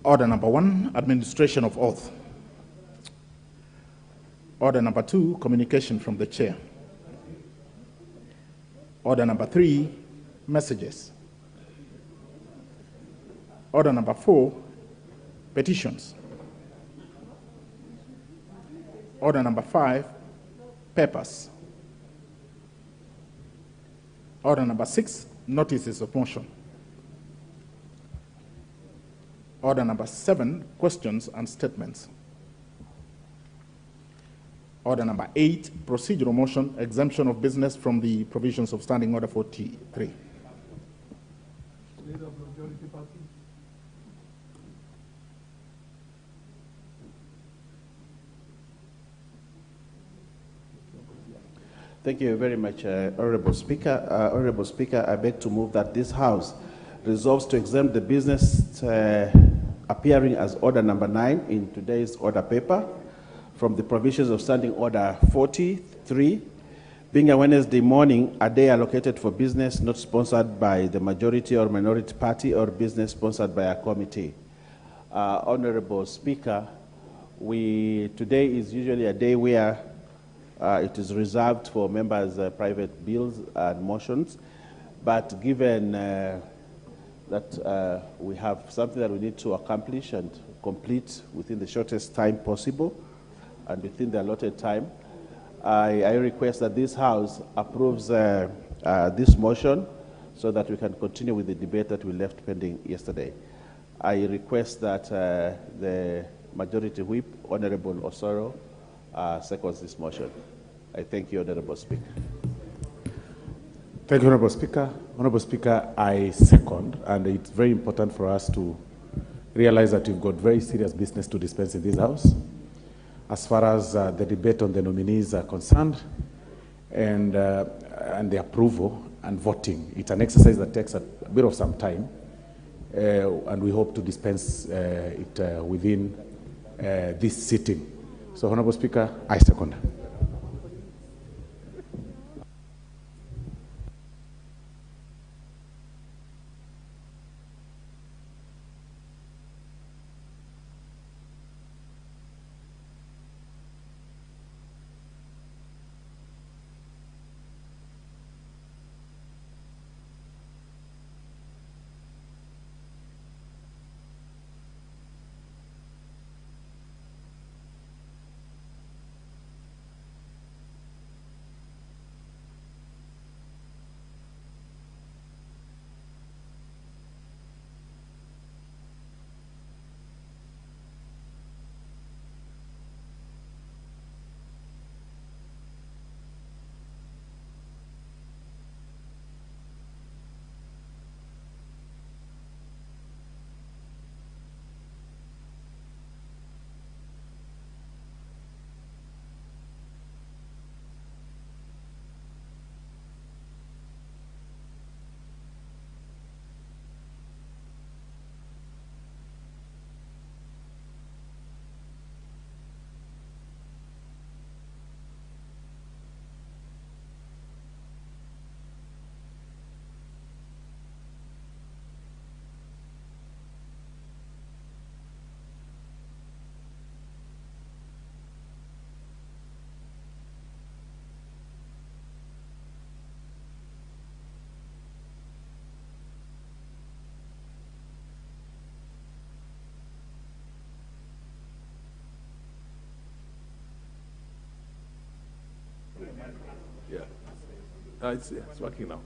Order number 1, administration of oath. Order number 2, communication from the chair. Order number 3, messages. Order number 4, petitions. Order number 5, papers. Order number 6, notices of motion. Order number 7, questions and statements. Order number 8, procedural motion, exemption of business from the provisions of Standing Order 43. Leader of the Majority Party. Thank you very much, Honorable Speaker. Honorable Speaker, I beg to move that this House resolves to exempt the business appearing as Order number 9 in today's order paper from the provisions of Standing Order 43, being a Wednesday morning, a day allocated for business not sponsored by the majority or minority party or business sponsored by a committee. Honorable Speaker, today is usually a day where it is reserved for members' private bills and motions, but given that we have something that we need to accomplish and complete within the shortest time possible and within the allotted time, I request that this House approves this motion so that we can continue with the debate that we left pending yesterday. I request that the Majority Whip, Honorable Osoro, seconds this motion. I thank you, Honorable Speaker. Thank you, Honorable Speaker. Honorable Speaker, I second, and it's very important for us to realize that we've got very serious business to dispense in this House. As far as the debate on the nominees are concerned, and the approval and voting, it's an exercise that takes a bit of some time, and we hope to dispense it within this sitting. So, Honorable Speaker, I second. Yeah. It's working now.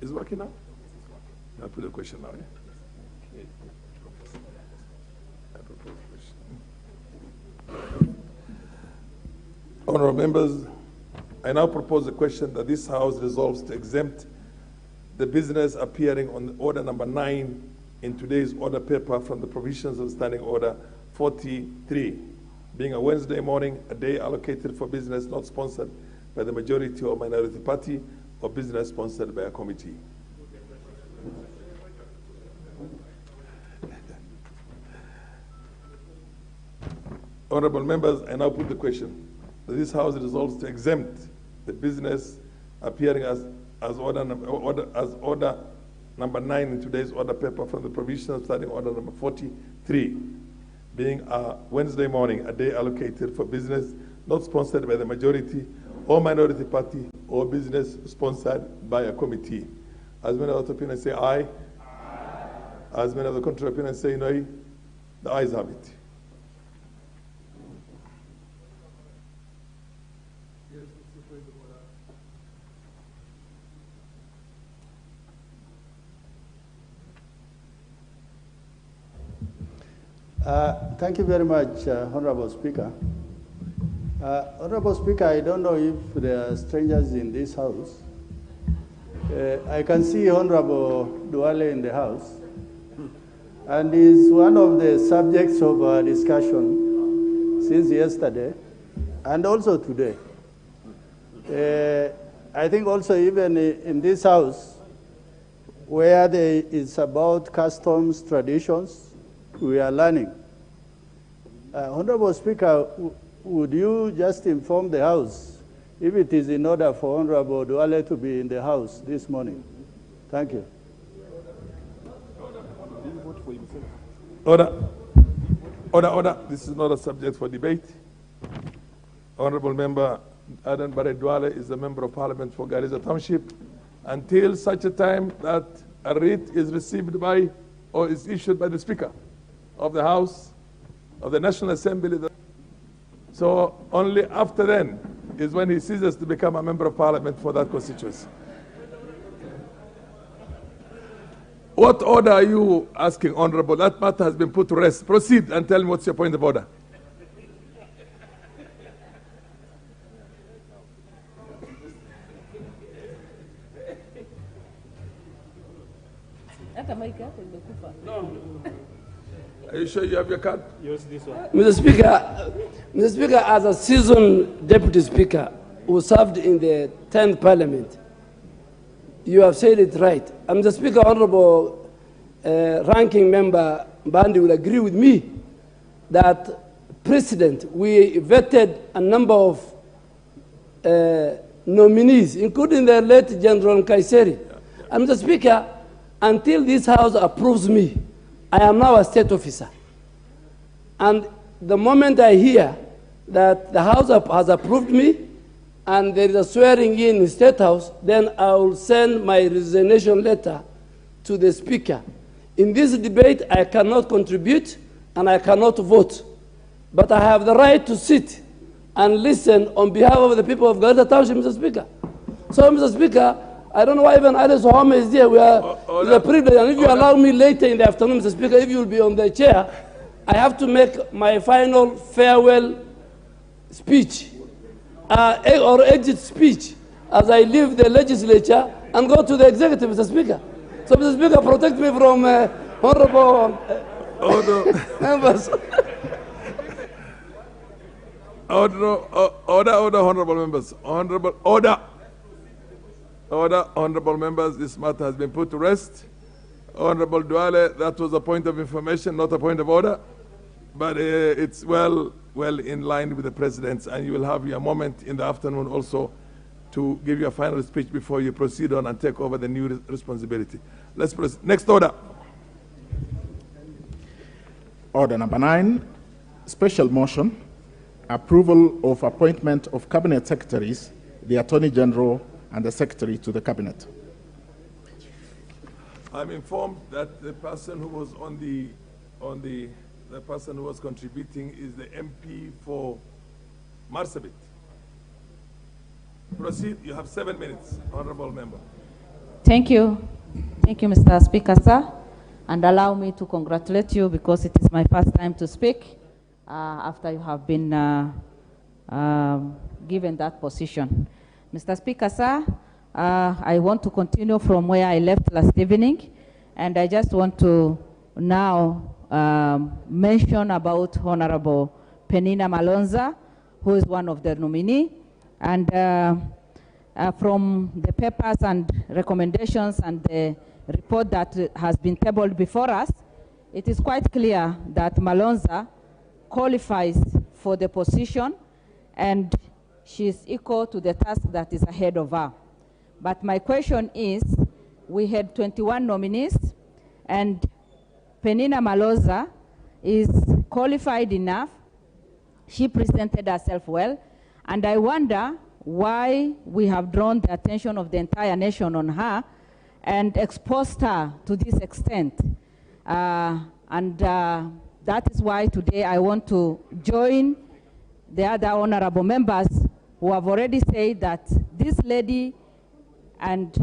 Is it working now? I'll put the question now. Yeah? I propose the question. Honourable members, I now propose a question that this House resolves to exempt the business appearing on Order number 9 in today's order paper from the provisions of Standing Order 43, being a Wednesday morning, a day allocated for business not sponsored by the majority or minority party or business sponsored by a committee. Honourable members, I now put the question that this House resolves to exempt the business appearing as order number 9 in today's order paper from the provisional standing order number 43, being a Wednesday morning, a day allocated for business not sponsored by the majority or minority party or business sponsored by a committee. As many of the opinions say aye. As many of the contrary opinions say no. The ayes have it. Thank you very much, Honorable Speaker. Honorable Speaker, I don't know if there are strangers in this house. I can see Honorable Duale in the house, and is one of the subjects of our discussion since yesterday and also today. I think also even in this house, where it's about customs, traditions, we are learning. Honorable Speaker, would you just inform the House if it is in order for Honorable Duale to be in the House this morning? Thank you. Order. Order, order. This is not a subject for debate. Honorable Member Adan Bare Duale is a Member of Parliament for Garissa Township until such a time that a writ is received by or is issued by the Speaker of the House of the National Assembly. So only after then is when he ceases to become a Member of Parliament for that constituency. What order are you asking, Honorable? That matter has been put to rest. Proceed and tell me what's your point of order. No. Are you sure you have your card? Use this one. Mr. Speaker, as a seasoned Deputy Speaker who served in the 10th Parliament, you have said it right. Mr. Speaker, Honorable Ranking Member Bandi will agree with me that President, we vetted a number of nominees, including the late General Kaiseri. And Mr. Speaker, until this House approves me, I am now a state officer. And the moment I hear that the House has approved me and there is a swearing in the State House, then I will send my resignation letter to the Speaker. In this debate, I cannot contribute and I cannot vote. But I have the right to sit and listen on behalf of the people of Garissa Township, Mr. Speaker. So, Mr. Speaker, I don't know why even Alice Ohame is there. It's a privilege. And if you allow me later in the afternoon, Mr. Speaker, if you will be on the chair, I have to make my final farewell speech or exit speech as I leave the legislature and go to the executive, Mr. Speaker. So, Mr. Speaker, protect me from honorable members. Order, honorable members. Honorable members, this matter has been put to rest. Honorable Duale, that was a point of information, not a point of order. But it's well in line with the President's, and you will have your moment in the afternoon also to give your final speech before you proceed on and take over the new responsibility. Let's proceed. Next order. Order number 9, special motion, approval of appointment of Cabinet Secretaries, the Attorney General, and the Secretary to the Cabinet. I'm informed that the person who was the person who was contributing is the MP for Marsabit. Proceed. You have 7 minutes, honorable member. Thank you. Thank you, Mr. Speaker, sir. And allow me to congratulate you because it is my first time to speak after you have been given that position. Mr. Speaker, sir, I want to continue from where I left last evening, and I just want to now mention about Honorable Penina Malonza, who is one of the nominees. And from the papers and recommendations and the report that has been tabled before us, it is quite clear that Malonza qualifies for the position and she is equal to the task that is ahead of her. But my question is, we had 21 nominees, and Penina Maloza is qualified enough. She presented herself well, and I wonder why we have drawn the attention of the entire nation on her and exposed her to this extent. That is why today I want to join the other honorable members who have already said that this lady, and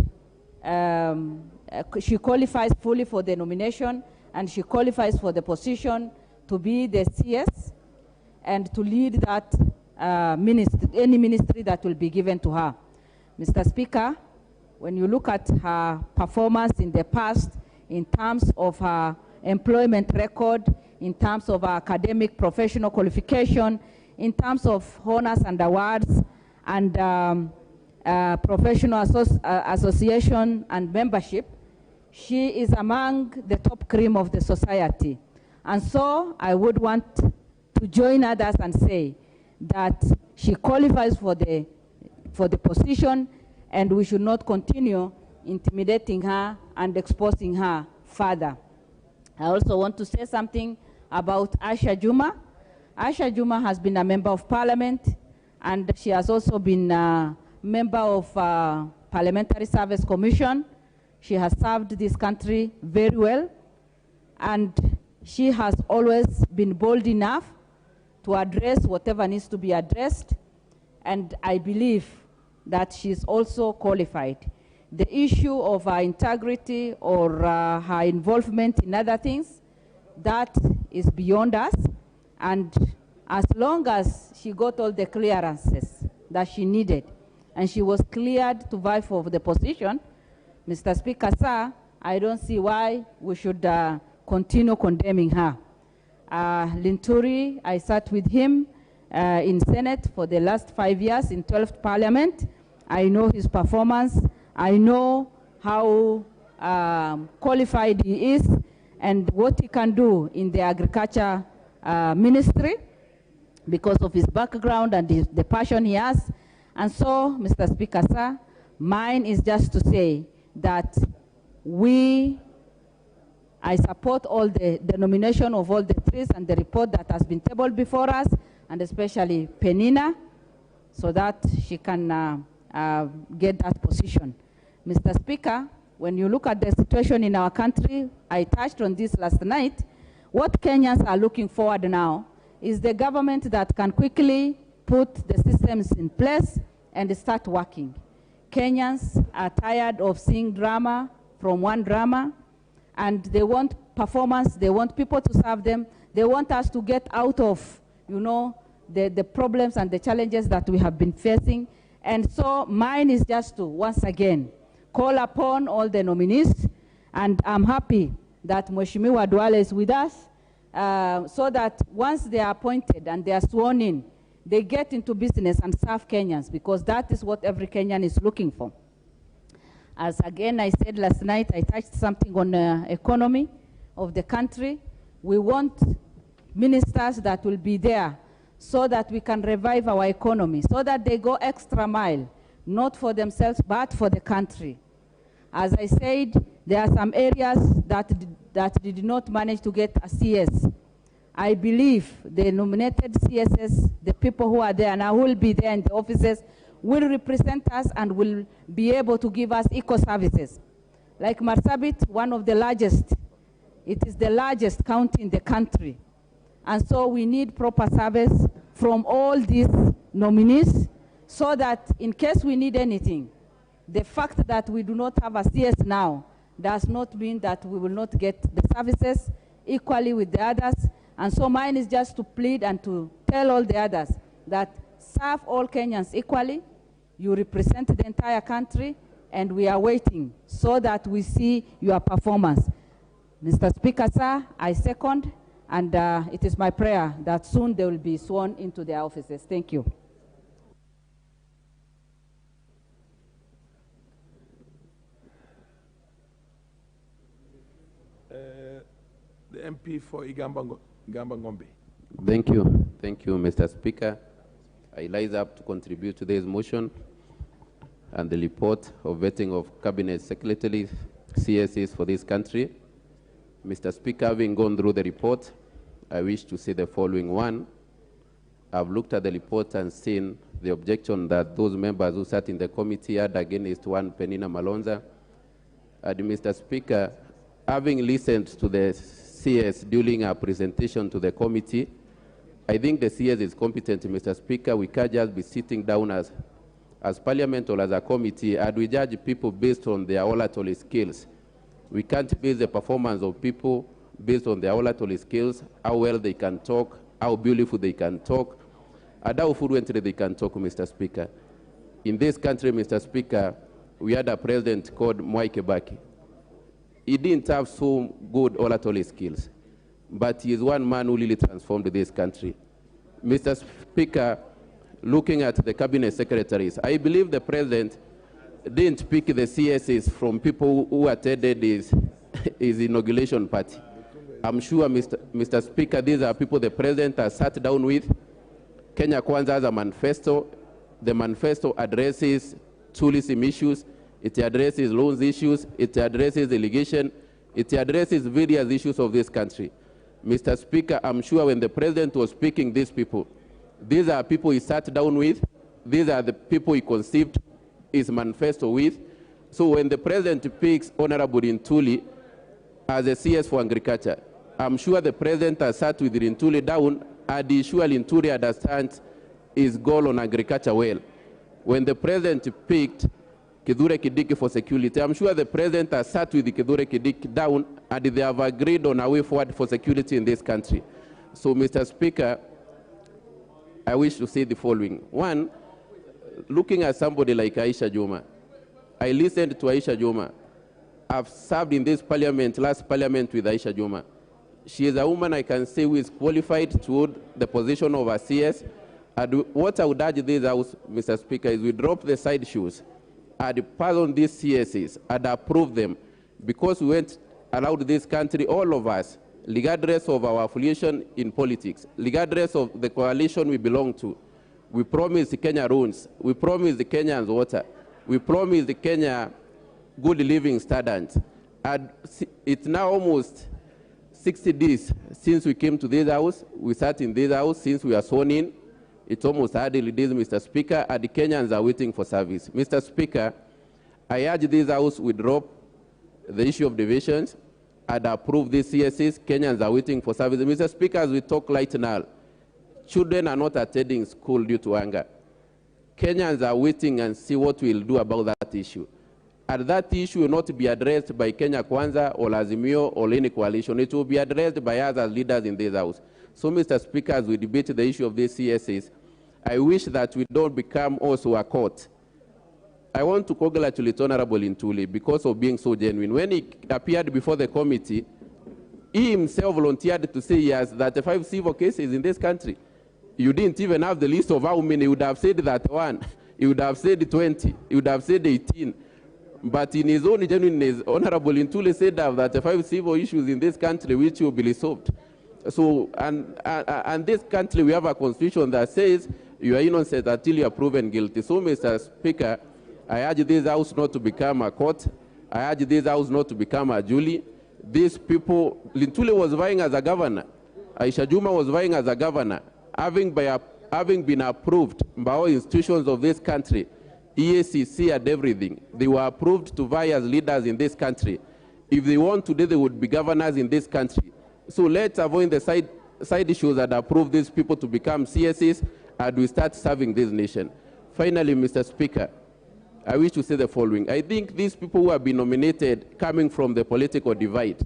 she qualifies fully for the nomination, and she qualifies for the position to be the CS and to lead that any ministry that will be given to her. Mr. Speaker, when you look at her performance in the past in terms of her employment record, in terms of her academic professional qualification, in terms of honors and awards, and professional association and membership, she is among the top cream of the society. And so I would want to join others and say that she qualifies for the position, and we should not continue intimidating her and exposing her further. I also want to say something about Asha Juma. Asha Juma has been a member of parliament, and she has also been a member of Parliamentary Service Commission. She has served this country very well, and she has always been bold enough to address whatever needs to be addressed, and I believe that she is also qualified. The issue of her integrity or her involvement in other things, that is beyond us, and as long as she got all the clearances that she needed and she was cleared to vie for the position, Mr. Speaker, sir, I don't see why we should continue condemning her. Linturi, I sat with him in Senate for the last 5 years in 12th Parliament. I know his performance. I know how qualified he is and what he can do in the agriculture ministry because of his background and the passion he has. And so, Mr. Speaker, sir, mine is just to say that I support all the nomination of all the three and the report that has been tabled before us, and especially Penina, so that she can get that position. Mr. Speaker, when you look at the situation in our country, I touched on this last night, what Kenyans are looking forward now is the government that can quickly put the systems in place and start working. Kenyans are tired of seeing drama from one drama, and they want performance, they want people to serve them, they want us to get out of, the problems and the challenges that we have been facing. And so mine is just to, once again, call upon all the nominees, and I'm happy that Mheshimiwa Duale is with us, so that once they are appointed and they are sworn in, they get into business and serve Kenyans, because that is what every Kenyan is looking for. As again I said last night, I touched something on economy of the country. We want ministers that will be there so that we can revive our economy, so that they go extra mile, not for themselves, but for the country. As I said, there are some areas that did not manage to get a CS. I believe the nominated CSs, the people who are there now, who will be there in the offices, will represent us and will be able to give us eco services. Like Marsabit, one of the largest, it is the largest county in the country. And so we need proper service from all these nominees, so that in case we need anything, the fact that we do not have a CS now does not mean that we will not get the services equally with the others. And so mine is just to plead and to tell all the others that serve all Kenyans equally. You represent the entire country, and we are waiting so that we see your performance. Mr. Speaker, sir, I second, and it is my prayer that soon they will be sworn into their offices. Thank you. The MP for Igamba Ngombe. Thank you, Mr. Speaker. I rise up to contribute to today's motion and the report of vetting of Cabinet Secretaries CSs for this country. Mr. Speaker, having gone through the report, I wish to say the following. One, I've looked at the report and seen the objection that those members who sat in the committee had against one Penina Malonza. And Mr. Speaker, having listened to the CS during our presentation to the committee, I think the CS is competent, Mr. Speaker. We can't just be sitting down as Parliament or as a committee and we judge people based on their oratory skills. We can't base the performance of people based on their oratory skills, how well they can talk, how beautiful they can talk, and how fluently they can talk, Mr. Speaker. In this country, Mr. Speaker, we had a president called Mwai Kibaki. He didn't have so good oratory skills, but he is one man who really transformed this country. Mr. Speaker, looking at the cabinet secretaries, I believe the president didn't pick the CSs from people who attended his inauguration party. I'm sure, Mr. Speaker, these are people the president has sat down with. Kenya Kwanza has a manifesto. The manifesto addresses tourism issues. It addresses loans issues. It addresses irrigation. It addresses various issues of this country. Mr. Speaker, I'm sure when the president was picking these people, these are people he sat down with. These are the people he conceived his manifesto with. So when the president picks Honorable Rintuli as a CS for agriculture, I'm sure the president has sat with Rintuli down and is sure Rintuli understands his goal on agriculture well. When the president picked Kithure Kindiki for security, I'm sure the president has sat with Kithure Kindiki down and they have agreed on a way forward for security in this country. So, Mr. Speaker, I wish to say the following. One, looking at somebody like Aisha Juma, I listened to Aisha Juma. I've served in this parliament, last parliament with Aisha Juma. She is a woman I can say who is qualified to hold the position of a CS. And what I would urge this House, Mr. Speaker, is we drop the side shoes and pass on these CSs and approve them, because we went allowed this country, all of us, regardless of our affiliation in politics, regardless of the coalition we belong to. We promised Kenya roads, we promised the Kenyans water, we promised the Kenya good living standards. And it's now almost 60 days since we came to this house. We sat in this house since we are sworn in. It's almost 100 days, Mr. Speaker, and the Kenyans are waiting for service. Mr. Speaker, I urge this house we drop the issue of divisions and approve these CSs. Kenyans are waiting for service. Mr. Speaker, as we talk right now, children are not attending school due to anger. Kenyans are waiting and see what we'll do about that issue. And that issue will not be addressed by Kenya Kwanza or Azimio or any coalition. It will be addressed by us as leaders in this house. So, Mr. Speaker, as we debate the issue of these CSs, I wish that we don't become also a court. I want to congratulate Honorable Rintuli because of being so genuine. When he appeared before the committee, he himself volunteered to say he has 35 civil cases in this country. You didn't even have the list of how many. He would have said that one. He would have said 20. He would have said 18. But in his own genuineness, Honorable Rintuli said that 35 civil issues in this country which will be resolved. So, and this country, we have a constitution that says you are innocent until you are proven guilty. So, Mr. Speaker, I urge this house not to become a court. I urge this house not to become a jury. These people, Rintuli was vying as a governor. Aisha Juma was vying as a governor, having been approved by all institutions of this country, EACC and everything. They were approved to vie as leaders in this country. If they want today, they would be governors in this country. So let's avoid the side issues that approve these people to become CSs, and we start serving this nation. Finally, Mr. Speaker, I wish to say the following. I think these people who have been nominated coming from the political divide,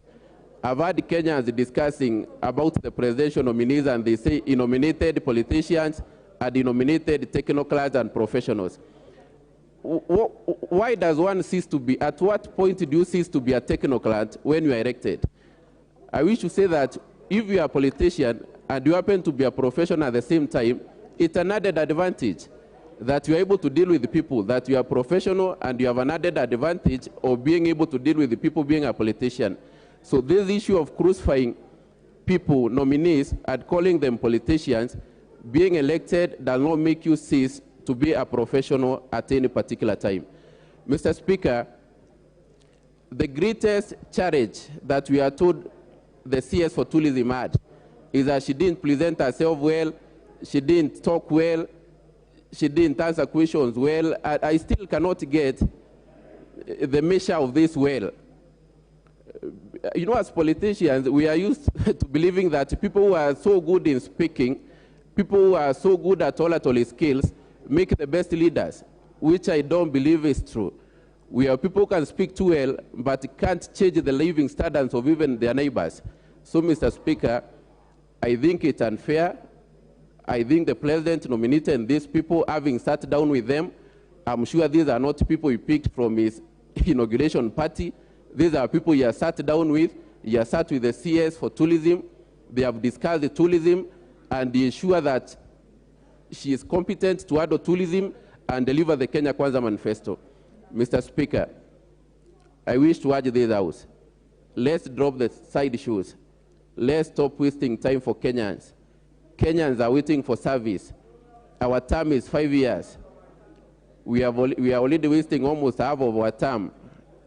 I've heard Kenyans discussing about the presidential nominees, and they say he nominated politicians and he nominated technocrats and professionals. Why does one cease to be, at what point do you cease to be a technocrat when you are elected? I wish to say that if you are a politician and you happen to be a professional at the same time, it's an added advantage that you are able to deal with the people, that you are professional and you have an added advantage of being able to deal with the people being a politician. So this issue of crucifying people, nominees, and calling them politicians, being elected does not make you cease to be a professional at any particular time. Mr. Speaker, the greatest challenge that we are told the CS for tourism had is that she didn't present herself well, she didn't talk well, she didn't answer questions well. I still cannot get the measure of this well. You know, as politicians, we are used to believing that people who are so good in speaking, people who are so good at oratory skills, make the best leaders, which I don't believe is true. We are people who can speak too well, but can't change the living standards of even their neighbors. So, Mr. Speaker, I think it's unfair. I think the president nominated these people, having sat down with them. I'm sure these are not people he picked from his inauguration party. These are people he has sat down with. He has sat with the CS for tourism. They have discussed the tourism, and he is sure that she is competent to handle tourism and deliver the Kenya Kwanza manifesto. Mr. Speaker, I wish to urge this House, let's drop the side issues. Let's stop wasting time for Kenyans. Kenyans are waiting for service. Our term is 5 years. We are already wasting almost half of our term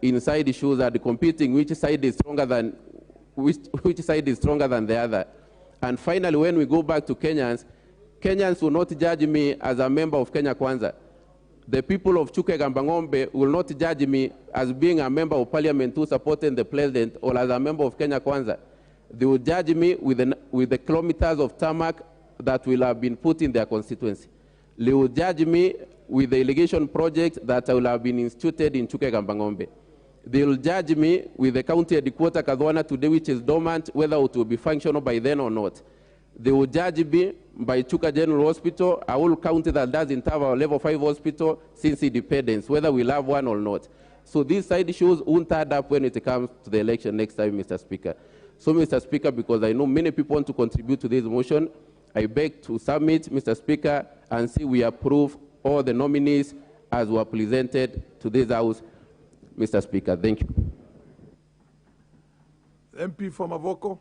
in side issues and competing which side is stronger than the other. And finally, when we go back to Kenyans, Kenyans will not judge me as a member of Kenya Kwanza. The people of Chukegambangombe will not judge me as being a member of parliament who supported the president or as a member of Kenya Kwanza. They will judge me with the kilometers of tarmac that will have been put in their constituency. They will judge me with the irrigation project that will have been instituted in Chukegambangombe. They will judge me with the county headquarters Kadhwana today, which is dormant, whether it will be functional by then or not. They will judge me by Chuka General Hospital, a whole county that doesn't have a level 5 hospital since independence, whether we'll have one or not. So these side issues won't add up when it comes to the election next time, Mr. Speaker. So, Mr. Speaker, because I know many people want to contribute to this motion, I beg to submit, Mr. Speaker, and see we approve all the nominees as were presented to this House, Mr. Speaker. Thank you. MP from Avoko.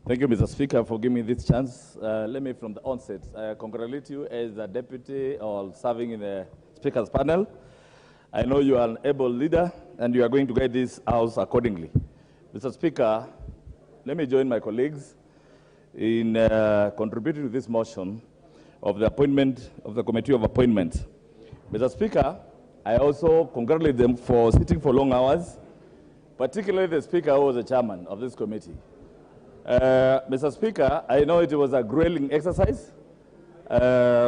Thank you, Mr. Speaker, for giving me this chance. Let me, from the onset, congratulate you as a deputy or serving in the Speaker's panel. I know you are an able leader, and you are going to guide this House accordingly. Mr. Speaker, let me join my colleagues in contributing to this motion of the appointment of the Committee of Appointment. Mr. Speaker, I also congratulate them for sitting for long hours, particularly the Speaker who was the chairman of this committee. Mr. Speaker, I know it was a grueling exercise,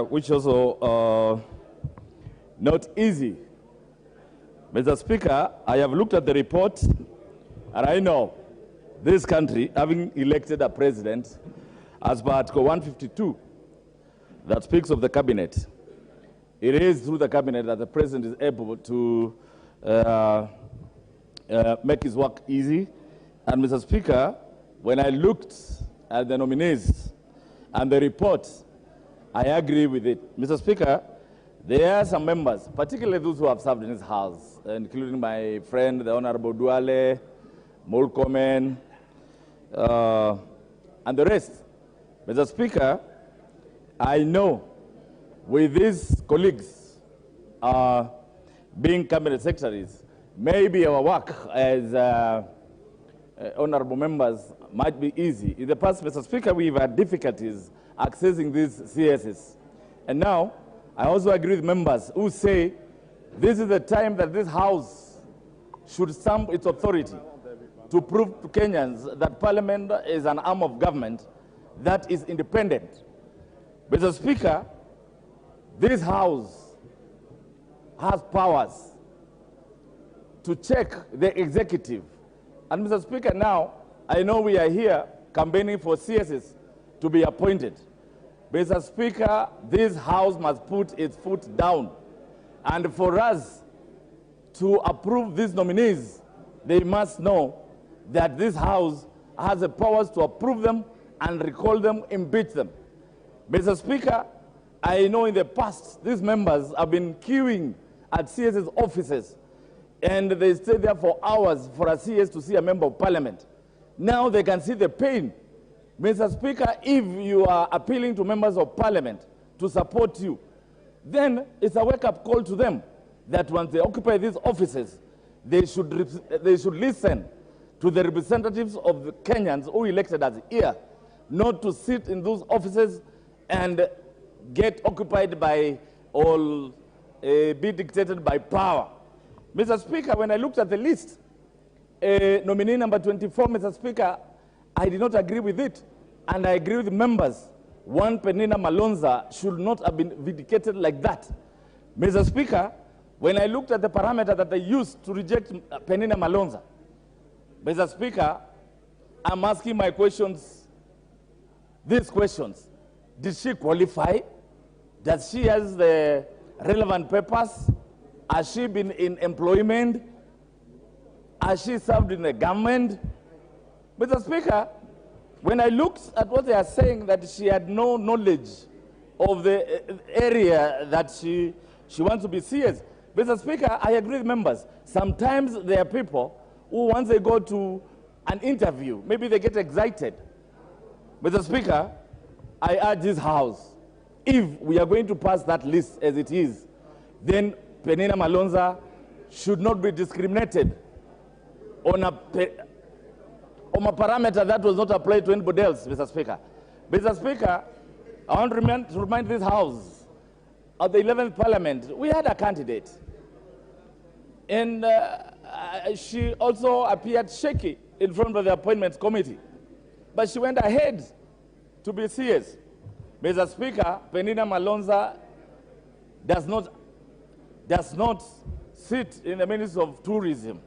which also not easy. Mr. Speaker, I have looked at the report, and I know this country, having elected a president, as per Article 152, that speaks of the cabinet. It is through the cabinet that the president is able to make his work easy. And Mr. Speaker, when I looked at the nominees and the report, I agree with it. Mr. Speaker, there are some members, particularly those who have served in this House, including my friend, the Honorable Duale, Molkomen, and the rest. Mr. Speaker, I know with these colleagues being cabinet secretaries, maybe our work as honorable members might be easy. In the past, Mr. Speaker, we've had difficulties accessing these CSs. And now, I also agree with members who say this is the time that this House should stamp its authority to prove to Kenyans that Parliament is an arm of government that is independent. Mr. Speaker, this House has powers to check the executive. And Mr. Speaker, now, I know we are here campaigning for CSs to be appointed. Mr. Speaker, this House must put its foot down. And for us to approve these nominees, they must know that this House has the powers to approve them and recall them, impeach them. Mr. Speaker, I know in the past, these members have been queuing at CS's offices, and they stay there for hours for a CS to see a member of Parliament. Now they can see the pain. Mr. Speaker, if you are appealing to members of Parliament to support you, then it's a wake-up call to them that once they occupy these offices, they should listen to the representatives of the Kenyans who elected us here, not to sit in those offices and get occupied by or be dictated by power. Mr. Speaker, when I looked at the list, nominee number 24, Mr. Speaker, I did not agree with it. And I agree with the members. One Penina Malonza should not have been vindicated like that. Mr. Speaker, when I looked at the parameter that they used to reject Penina Malonza, Mr. Speaker, I'm asking my questions, these questions. Did she qualify? Does she have the relevant papers? Has she been in employment? Has she served in the government? Mr. Speaker, when I looked at what they are saying, that she had no knowledge of the area that she wants to be serious. Mr. Speaker, I agree with members. Sometimes there are people who, once they go to an interview, maybe they get excited. Mr. Speaker, I urge this House, if we are going to pass that list as it is, then Penina Malonza should not be discriminated on a parameter that was not applied to anybody else, Mr. Speaker. Mr. Speaker, I want to remind this House, at the 11th Parliament, we had a candidate. And she also appeared shaky in front of the appointments committee. But she went ahead to be serious. Mr. Speaker, Penina Malonza does not sit in the Ministry of Tourism.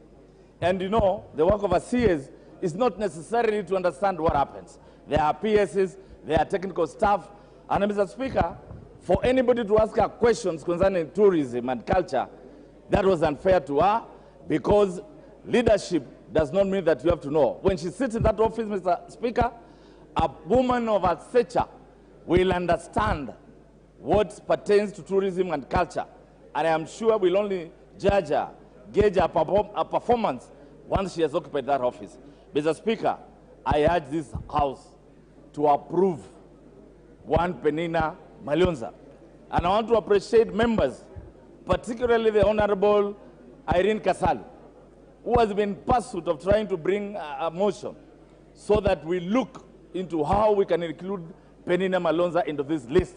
And you know, the work of a CS is not necessarily to understand what happens. There are PSs, there are technical staff, and Mr. Speaker, for anybody to ask her questions concerning tourism and culture, that was unfair to her, because leadership does not mean that you have to know. When she sits in that office, Mr. Speaker, a woman of her stature will understand what pertains to tourism and culture. And I am sure we'll only gauge her performance once she has occupied that office. Mr. Speaker, I urge this House to approve one Penina Malonza. And I want to appreciate members, particularly the Honorable Irene Kasali, who has been in pursuit of trying to bring a motion so that we look into how we can include Penina Malonza into this list.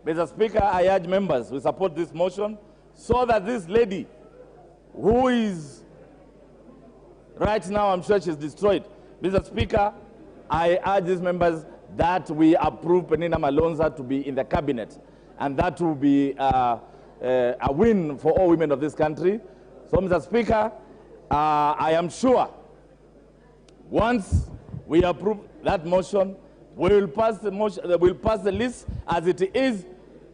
Mr. Speaker, I urge members to support this motion so that this lady, who is right now, I'm sure she's destroyed. Mr. Speaker, I urge these members that we approve Penina Malonza to be in the cabinet, and that will be a win for all women of this country. So, Mr. Speaker, I am sure once we approve that motion, we will pass the motion, we'll pass the list as it is,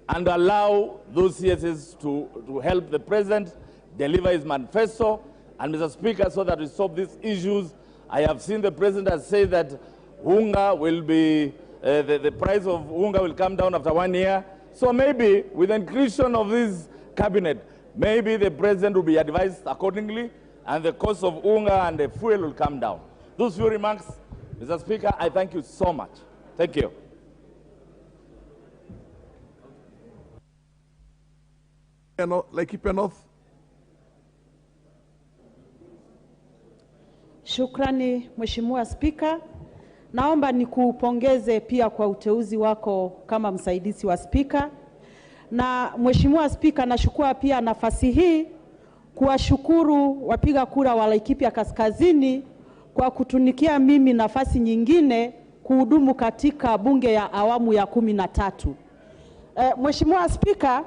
and allow those CSs to help the president deliver his manifesto. And Mr. Speaker, so that we solve these issues, I have seen the president has said that unga will be, the price of unga will come down after 1 year. So maybe with the inclusion of this cabinet, maybe the president will be advised accordingly, and the cost of unga and the fuel will come down. Those few remarks, Mr. Speaker, I thank you so much. Thank you. Laikipia North. Shukrani Mheshimiwa Spika. Naomba nikupongeze pia kwa uteuzi wako kama msaidizi wa Spika. Na Mheshimiwa Spika, nashukuru pia nafasi hii kuwashukuru wapiga kura wa Laikipia Kaskazini kwa kutunikia mimi nafasi nyingine kuhudumu katika bunge ya awamu ya 13. Mheshimiwa Spika,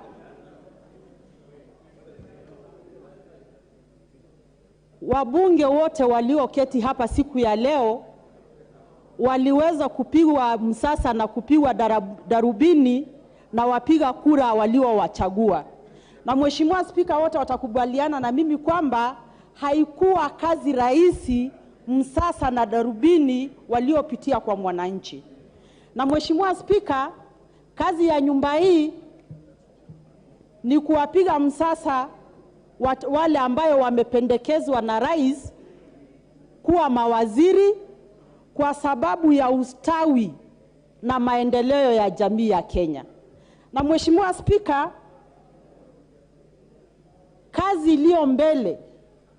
wabunge wote walioketi hapa siku ya leo waliweza kupigwa msasa na kupigwa darubini na wapiga kura waliowachagua. Na Mheshimiwa Spika, wote watakubaliana na mimi kwamba haikuwa kazi rahisi msasa na darubini waliopitia kwa mwananchi. Na Mheshimiwa Spika, kazi ya nyumba hii ni kuwapiga msasa wale ambayo wamependekezwa na rais kuwa mawaziri kwa sababu ya ustawi na maendeleo ya jamii ya Kenya. Na Mheshimiwa Spika, kazi iliyo mbele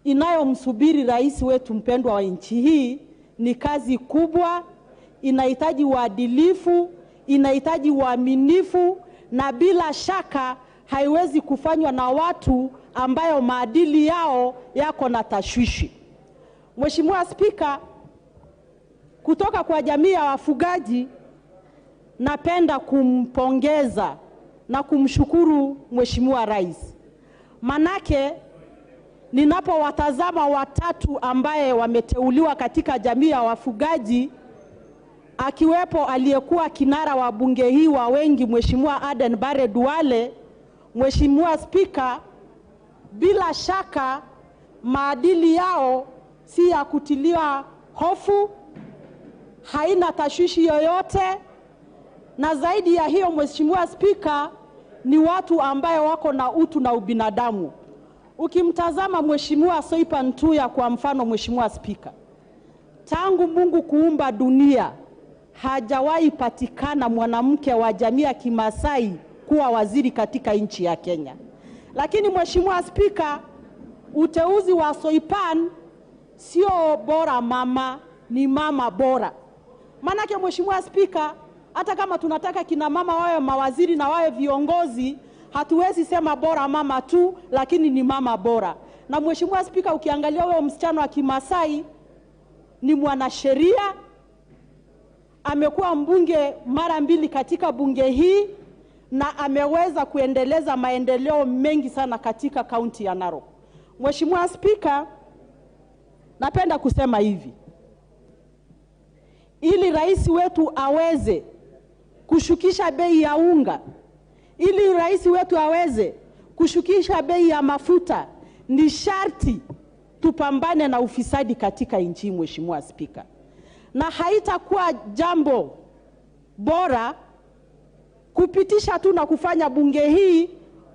inayomsubiri rais wetu mpendwa wa nchi hii ni kazi kubwa, inahitaji uadilifu, inahitaji uaminifu, na bila shaka haiwezi kufanywa na watu ambayo maadili yao yako na tashwishi. Mheshimiwa Spika, kutoka kwa jamii ya wafugaji, napenda kumpongeza na kumshukuru Mheshimiwa Rais. Manake ninapowatazama watatu ambaye wameteuliwa katika jamii ya wafugaji, akiwepo aliyekuwa kinara wa bunge hii wa wengi Mheshimiwa Aden Bare Duale, Mheshimiwa Spika, bila shaka maadili yao si ya kutilia hofu, haina tashwishi yoyote, na zaidi ya hiyo Mheshimiwa Spika, ni watu ambaye wako na utu na ubinadamu. Ukimtazama Mheshimiwa Soipan Ntuya kwa mfano, Mheshimiwa Spika, tangu Mungu kuumba dunia hajawahi patikana mwanamke wa jamii ya Kimasai kuwa waziri katika nchi ya Kenya. Lakini Mheshimiwa Spika, uteuzi wa Soipan sio bora mama, ni mama bora. Manake Mheshimiwa Spika, hata kama tunataka kina mama wawe mawaziri na wawe viongozi, hatuwezi sema bora mama tu, lakini ni mama bora. Na Mheshimiwa Spika, ukiangalia huyo msichana wa Kimasai ni mwanasheria, amekuwa mbunge mara 2 katika bunge hii, na ameweza kuendeleza maendeleo mengi sana katika kaunti ya Narok. Mheshimiwa Spika, napenda kusema hivi, ili rais wetu aweze kushukisha bei ya unga, ili rais wetu aweze kushukisha bei ya mafuta, ni sharti tupambane na ufisadi katika nchi. Mheshimiwa Spika, na haitakuwa jambo bora kupitisha tu na kufanya bunge hii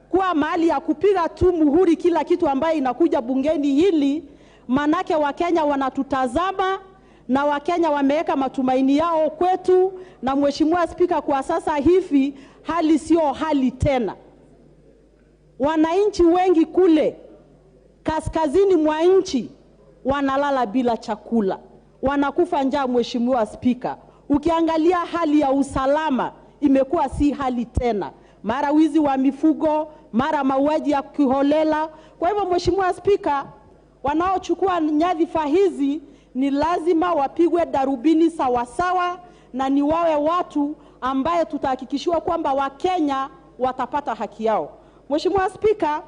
kuwa mahali ya kupiga tu muhuri kila kitu ambaye inakuja bungeni hili, manake Wakenya wanatutazama na Wakenya wameweka matumaini yao kwetu. Na Mheshimiwa Spika, kwa sasa hivi hali sio hali tena. Wananchi wengi kule kaskazini mwa nchi wanalala bila chakula, wanakufa njaa. Mheshimiwa Spika, ukiangalia hali ya usalama imekuwa si hali tena, mara wizi wa mifugo, mara mauaji ya kiholela. Kwa hivyo Mheshimiwa Spika, wanaochukua nyadhifa hizi ni lazima wapigwe darubini sawasawa, na ni wawe watu ambaye tutahakikishiwa kwamba Wakenya watapata haki yao. Mheshimiwa Spika,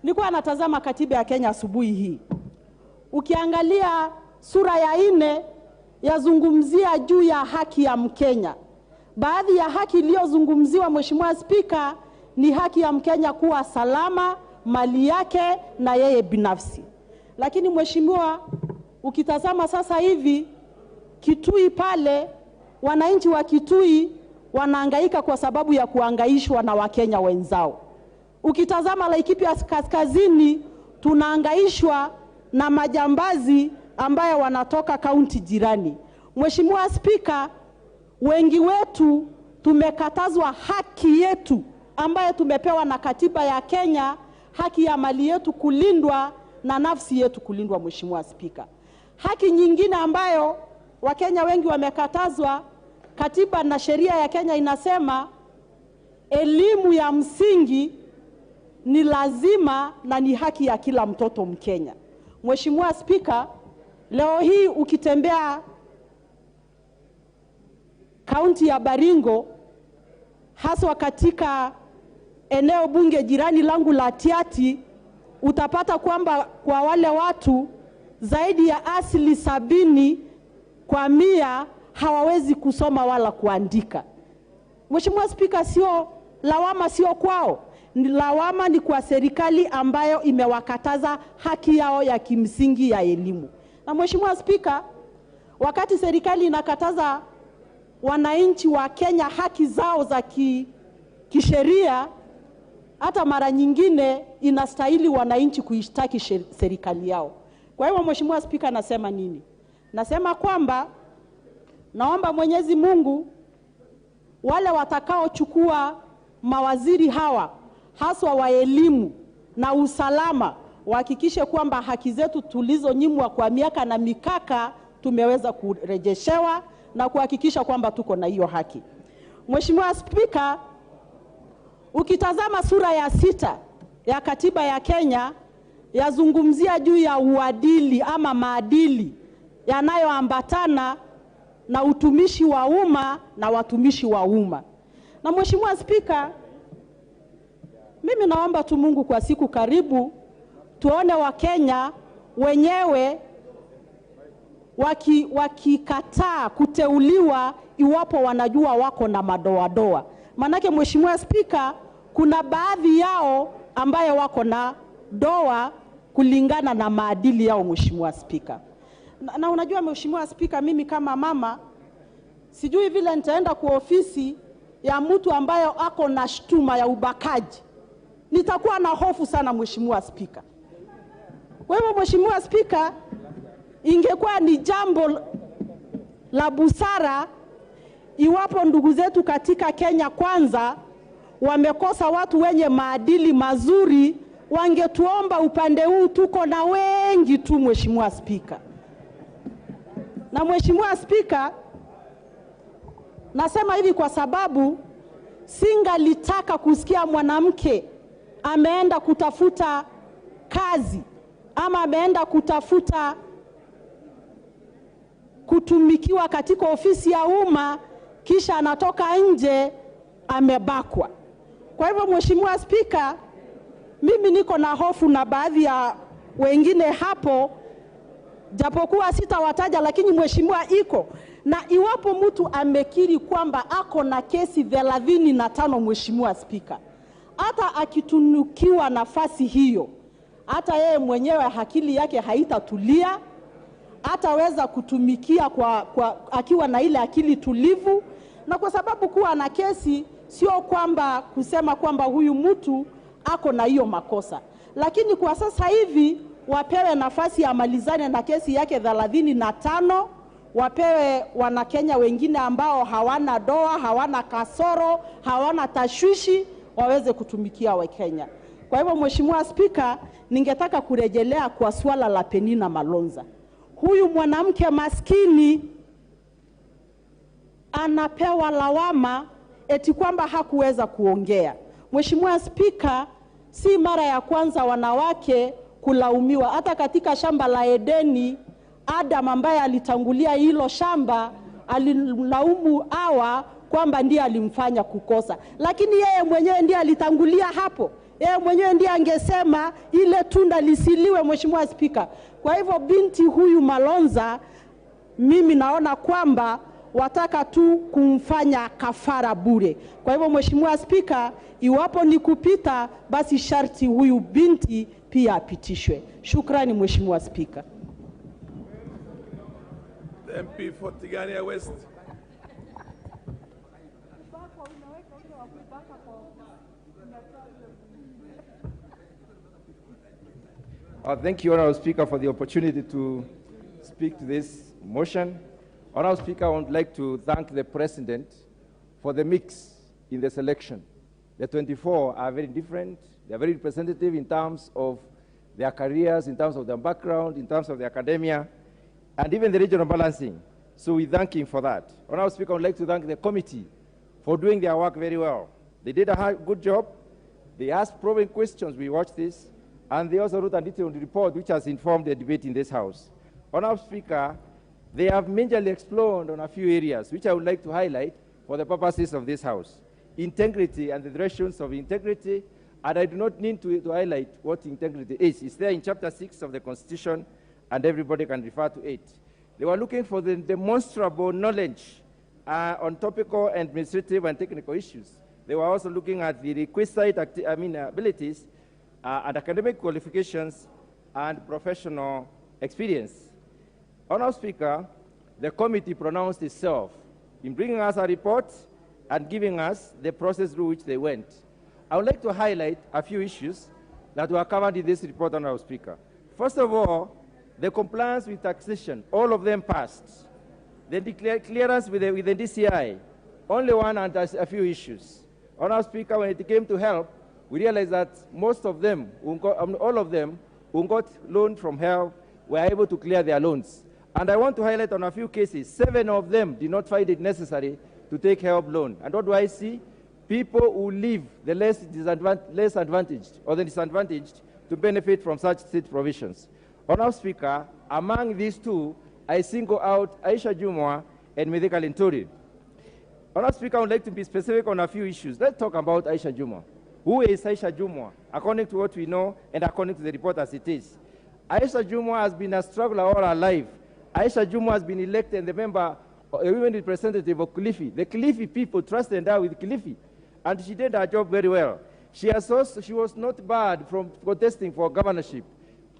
nilikuwa natazama katiba ya Kenya asubuhi hii. Ukiangalia sura ya 4 yazungumzia juu ya haki ya Mkenya. Baadhi ya haki iliyozungumziwa Mheshimiwa Spika ni haki ya Mkenya kuwa salama, mali yake na yeye binafsi. Lakini Mheshimiwa, ukitazama sasa hivi Kitui pale, wananchi wa Kitui wanahangaika kwa sababu ya kuhangaishwa na Wakenya wenzao. Ukitazama Laikipia kaskazini, tunahangaishwa na majambazi ambayo wanatoka kaunti jirani. Mheshimiwa Spika, wengi wetu tumekatazwa haki yetu ambayo tumepewa na katiba ya Kenya, haki ya mali yetu kulindwa na nafsi yetu kulindwa. Mheshimiwa Spika, haki nyingine ambayo Wakenya wengi wamekatazwa, katiba na sheria ya Kenya inasema elimu ya msingi ni lazima na ni haki ya kila mtoto Mkenya. Mheshimiwa Spika, leo hii ukitembea kaunti ya Baringo, haswa katika eneo bunge jirani langu la Tiati, utapata kwamba kwa wale watu zaidi ya 70% hawawezi kusoma wala kuandika. Mheshimiwa Spika, sio lawama, sio kwao, ni lawama ni kwa serikali ambayo imewakataza haki yao ya kimsingi ya elimu. Na Mheshimiwa Spika, wakati serikali inakataza wananchi wa Kenya haki zao za kisheria, hata mara nyingine inastahili wananchi kuishtaki serikali yao. Kwa hivyo Mheshimiwa Spika, nasema nini? Nasema kwamba naomba Mwenyezi Mungu wale watakao chukua mawaziri hawa haswa wa elimu na usalama wahakikishe kwamba haki zetu tulizonyimwa kwa miaka na mikaka tumeweza kurejeshewa na kuhakikisha kwamba tuko na hiyo haki. Mheshimiwa Spika, ukitazama sura ya 6 ya katiba ya Kenya yazungumzia juu ya uadili ama maadili yanayoambatana na utumishi wa umma na watumishi wa umma. Na Mheshimiwa Spika, mimi naomba tu Mungu kwa siku karibu tuone Wakenya wenyewe wakikataa kuteuliwa iwapo wanajua wako na madoadoa. Manake Mheshimiwa Spika, kuna baadhi yao ambaye wako na doa kulingana na maadili yao Mheshimiwa Spika. Na unajua Mheshimiwa Spika, mimi kama mama sijui vile nitaenda kwa ofisi ya mtu ambaye ako na shtuma ya ubakaji. Nitakuwa na hofu sana Mheshimiwa Spika. Kwa hivyo Mheshimiwa Spika, ingekuwa ni jambo la busara iwapo ndugu zetu katika Kenya Kwanza wamekosa watu wenye maadili mazuri, wangetuomba upande huu, tuko na wengi tu Mheshimiwa Spika. Na Mheshimiwa Spika, nasema hivi kwa sababu singalitaka kusikia mwanamke ameenda kutafuta kazi ama ameenda kutafuta kutumikiwa katika ofisi ya umma kisha anatoka nje amebakwa. Kwa hivyo Mheshimiwa Spika, mimi niko na hofu na baadhi ya wengine hapo, japokuwa sitawataja, lakini Mheshimiwa iko na iwapo mtu amekiri kwamba ako na kesi 35 Mheshimiwa Spika, hata akitunukiwa nafasi hiyo, hata yeye mwenyewe akili yake haitatulia, hataweza kutumikia akiwa na ile akili tulivu. Na kwa sababu kuwa na kesi sio kwamba kusema kwamba huyu mtu ako na hiyo makosa, lakini kwa sasa hivi wapewe nafasi ya malizane na kesi yake 35, wapewe Wanakenya wengine ambao hawana doa, hawana kasoro, hawana tashwishi, waweze kutumikia Wakenya. Kwa hivyo Mheshimiwa Spika, ningetaka kurejelea kwa swala la Penina Malonza. Huyu mwanamke maskini anapewa lawama eti kwamba hakuweza kuongea. Mheshimiwa Spika, si mara ya kwanza wanawake kulaumiwa. Hata katika shamba la Edeni, Adam ambaye alitangulia hilo shamba alilaumu Hawa kwamba ndiye alimfanya kukosa, lakini yeye mwenyewe ndiye alitangulia hapo. Yeye mwenyewe ndiye angesema ile tunda lisiliwe Mheshimiwa Spika. Kwa hivyo binti huyu Malonza, mimi naona kwamba wataka tu kumfanya kafara bure. Kwa hivyo Mheshimiwa Spika, iwapo ni kupita, basi sharti huyu binti pia apitishwe. Shukrani Mheshimiwa Spika. The MP for Tigania West. Thank you, Honourable Speaker, for the opportunity to speak to this motion. Honourable Speaker, I would like to thank the President for the mix in the selection. The 24 are very different. They are very representative in terms of their careers, in terms of their background, in terms of their academia, and even the regional balancing. So we thank him for that. Honourable Speaker, I would like to thank the committee for doing their work very well. They did a good job. They asked probing questions. We watched this. And they also wrote a detailed report which has informed the debate in this House. Honourable Speaker, they have majorly explored on a few areas which I would like to highlight for the purposes of this House. Integrity and the directions of integrity, and I do not need to highlight what integrity is. It's there in Chapter 6 of the Constitution, and everybody can refer to it. They were looking for the demonstrable knowledge on topical, administrative, and technical issues. They were also looking at the requisite abilities and academic qualifications and professional experience. Honourable Speaker, the committee pronounced itself in bringing us a report and giving us the process through which they went. I would like to highlight a few issues that were covered in this report, Honourable Speaker. First of all, the compliance with taxation, all of them passed. The clearance with the DCI, only one and a few issues. Honourable Speaker, when it came to help, we realize that most of them, all of them who got loan from HELP were able to clear their loans. And I want to highlight on a few cases, 7 of them did not find it necessary to take HELP loan. And what do I see? People who leave the less advantaged or the disadvantaged to benefit from such state provisions. Honourable Speaker, among these two, I single out Aisha Jumwa and Mithika Linturi. Honourable Speaker, I would like to be specific on a few issues. Let's talk about Aisha Jumwa. Who is Aisha Jumwa, according to what we know and according to the report as it is? Aisha Jumwa has been a struggler all her life. Aisha Jumwa has been elected the member, a women representative of Kilifi. The Kilifi people trusted her with Kilifi, and she did her job very well. She was not barred from contesting for governorship.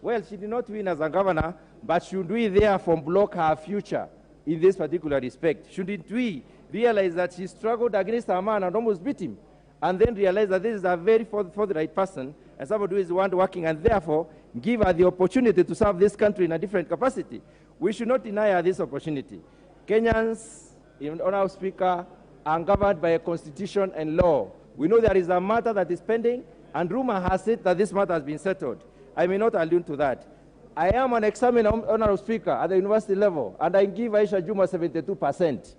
Well, she did not win as a governor, but should we therefore block her future in this particular respect? Shouldn't we realize that she struggled against a man and almost beat him, and then realize that this is a very forthright person and somebody who is working, and therefore give her the opportunity to serve this country in a different capacity? We should not deny her this opportunity. Kenyans, Honourable Speaker, are governed by a constitution and law. We know there is a matter that is pending, and rumor has it that this matter has been settled. I may not allude to that. I am an examiner, Honourable Speaker, at the university level, and I give Aisha Jumwa 72%.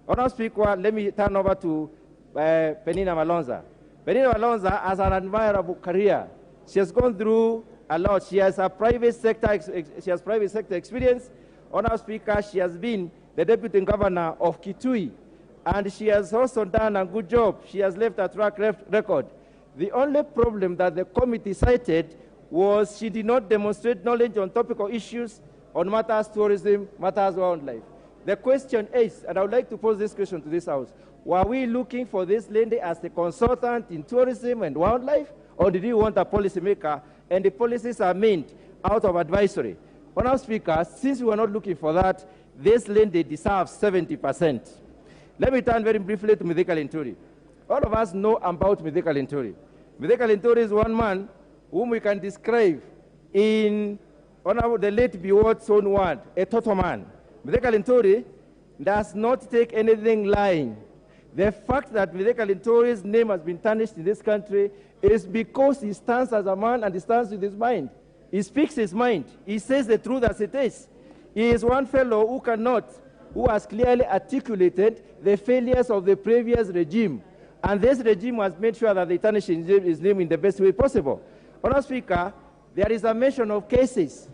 Honourable Speaker, let me turn over to Penina Malonza. Penina Malonza has an admirable career. She has gone through a lot. She has a private sector experience. Honourable Speaker, she has been the Deputy Governor of Kitui, and she has also done a good job. She has left a track record. The only problem that the committee cited was she did not demonstrate knowledge on topical issues on matters tourism, matters wildlife. The question is, and I would like to pose this question to this House, were we looking for this lady as a consultant in tourism and wildlife, or did we want a policymaker, and the policies are meant out of advisory? Honourable Speaker, since we were not looking for that, this lady deserves 70%. Let me turn very briefly to Mithika Linturi. All of us know about Mithika Linturi. Mithika Linturi is one man whom we can describe in the late Biwot's own word, a total man. Mithika Linturi does not take anything lying. The fact that Mithika Linturi's name has been tarnished in this country is because he stands as a man and he stands with his mind. He speaks his mind. He says the truth as it is. He is one fellow who has clearly articulated the failures of the previous regime. And this regime has made sure that they tarnish his name in the best way possible. Honourable Speaker, there is a mention of cases,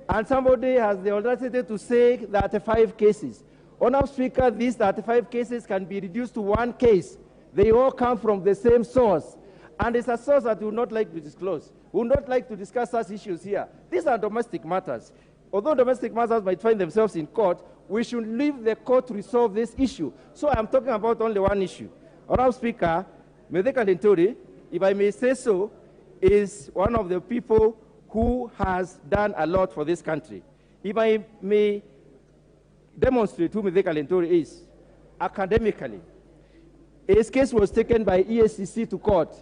and somebody has the audacity to say 35 cases. Honourable Speaker, these 35 cases can be reduced to one case. They all come from the same source, and it's a source that we would not like to disclose. We would not like to discuss such issues here. These are domestic matters. Although domestic matters might find themselves in court, we should leave the court to resolve this issue. So I'm talking about only one issue. Honourable Speaker, Mithika Linturi, if I may say so, is one of the people who has done a lot for this country. If I may demonstrate who Mithika Linturi is, academically, his case was taken by EACC to court,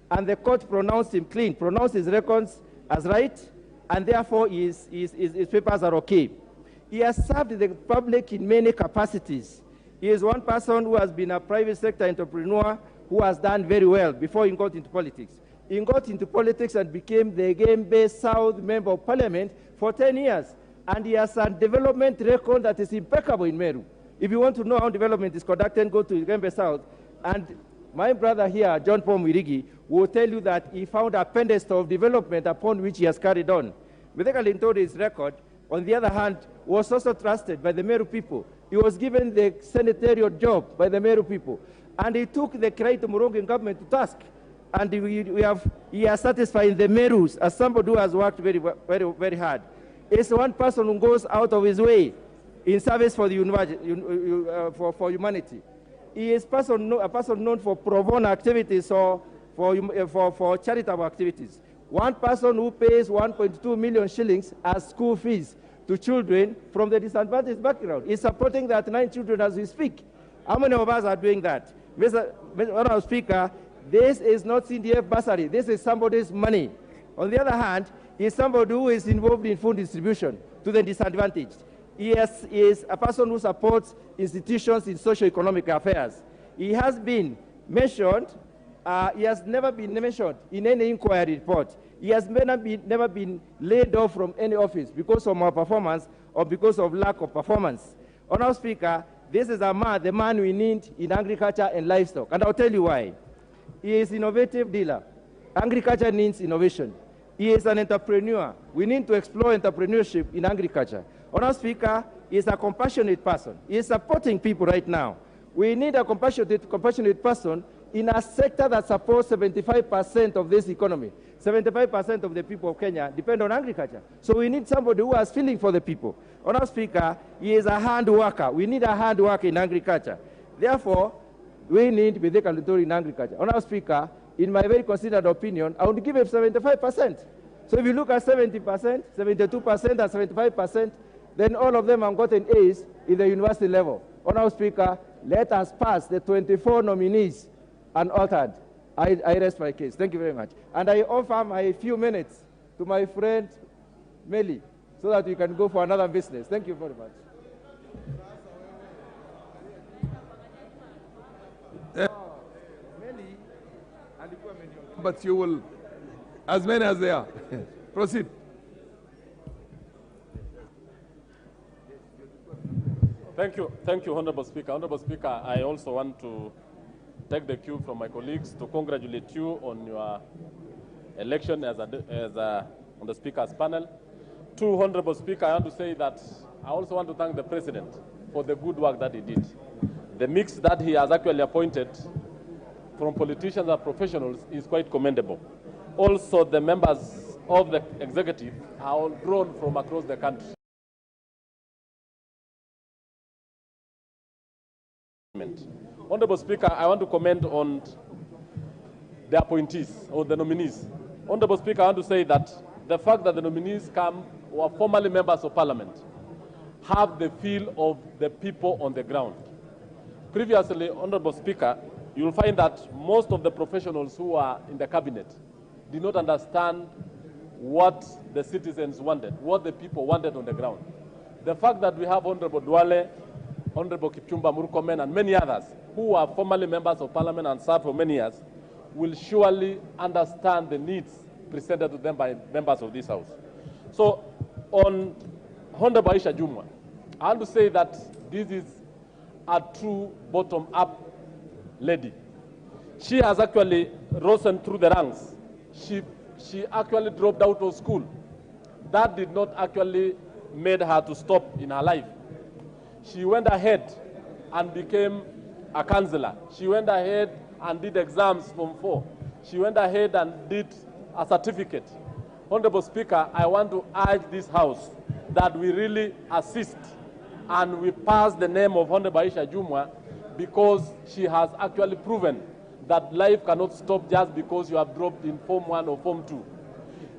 and the court pronounced him clean, pronounced his records as right, and therefore his papers are okay. He has served the public in many capacities. He is one person who has been a private sector entrepreneur who has done very well before he got into politics. He got into politics and became the Mutembei South Member of Parliament for 10 years. And he has a development record that is impeccable in Meru. If you want to know how development is conducted, go to Mutembei South. And my brother here, John Paul Mwirigi, will tell you that he found a pedestal of development upon which he has carried on. Mithika Linturi's record, on the other hand, was also trusted by the Meru people. He was given the senatorial job by the Meru people. And he took the Kraito Murongan government to task. And he has satisfied the Merus as somebody who has worked very, very, very hard. It's one person who goes out of his way in service for the for humanity. He is a person known for pro bono activities or for charitable activities. One person who pays 1.2 million shillings as school fees to children from the disadvantaged background. He's supporting that 9 children as we speak. How many of us are doing that? Mr. Speaker, this is not CDF bursary. This is somebody's money. On the other hand, he is somebody who is involved in food distribution to the disadvantaged. He is a person who supports institutions in socio-economic affairs. He has been mentioned He has never been mentioned in any inquiry report. He has never been laid off from any office because of malperformance or because of lack of performance. Honorable Speaker, this is the man we need in agriculture and livestock, and I'll tell you why. He is an innovative dealer. Agriculture needs innovation. He is an entrepreneur. We need to explore entrepreneurship in agriculture. Honorable Speaker, he is a compassionate person. He is supporting people right now. We need a compassionate person in a sector that supports 75% of this economy. 75% of the people of Kenya depend on agriculture. So we need somebody who has feeling for the people. Honorable Speaker, he is a hard worker. We need a hard worker in agriculture. Therefore, we need Bidhe Kaluturi in agriculture. Honorable Speaker, in my very considered opinion, I would give him 75%. So if you look at 70%, 72%, and 75%, then all of them have gotten A's in the university level. Honorable Speaker, let us pass the 24 nominees unaltered. I rest my case. Thank you very much. And I offer my few minutes to my friend Meli so that we can go for another business. Thank you very much. But you will, as many as they are. Proceed. Thank you, Honorable Speaker. Honorable Speaker, I also want to take the cue from my colleagues to congratulate you on your election on the Speaker's panel. To Honorable Speaker, I want to say that I also want to thank the President for the good work that he did. The mix that he has actually appointed from politicians and professionals is quite commendable. Also, the members of the executive are all drawn from across the country. Honorable Speaker, I want to comment on the appointees or the nominees. Honorable Speaker, I want to say that the fact that the nominees were formerly members of Parliament have the feel of the people on the ground. Previously, Honorable Speaker, you will find that most of the professionals who are in the cabinet did not understand what the citizens wanted, what the people wanted on the ground. The fact that we have Honorable Duale, Honorable Kipchumba Murkomen, and many others who are formerly members of Parliament and served for many years will surely understand the needs presented to them by members of this House. So, on Honorable Aisha Jumwa, I want to say that this is a true bottom-up lady. She has actually risen through the ranks. She actually dropped out of school. That did not actually make her to stop in her life. She went ahead and became a counselor. She went ahead and did exams from 4. She went ahead and did a certificate. Honorable Speaker, I want to urge this House that we really assist and we pass the name of Honorable Aisha Jumwa because she has actually proven that life cannot stop just because you have dropped in Form 1 or Form 2.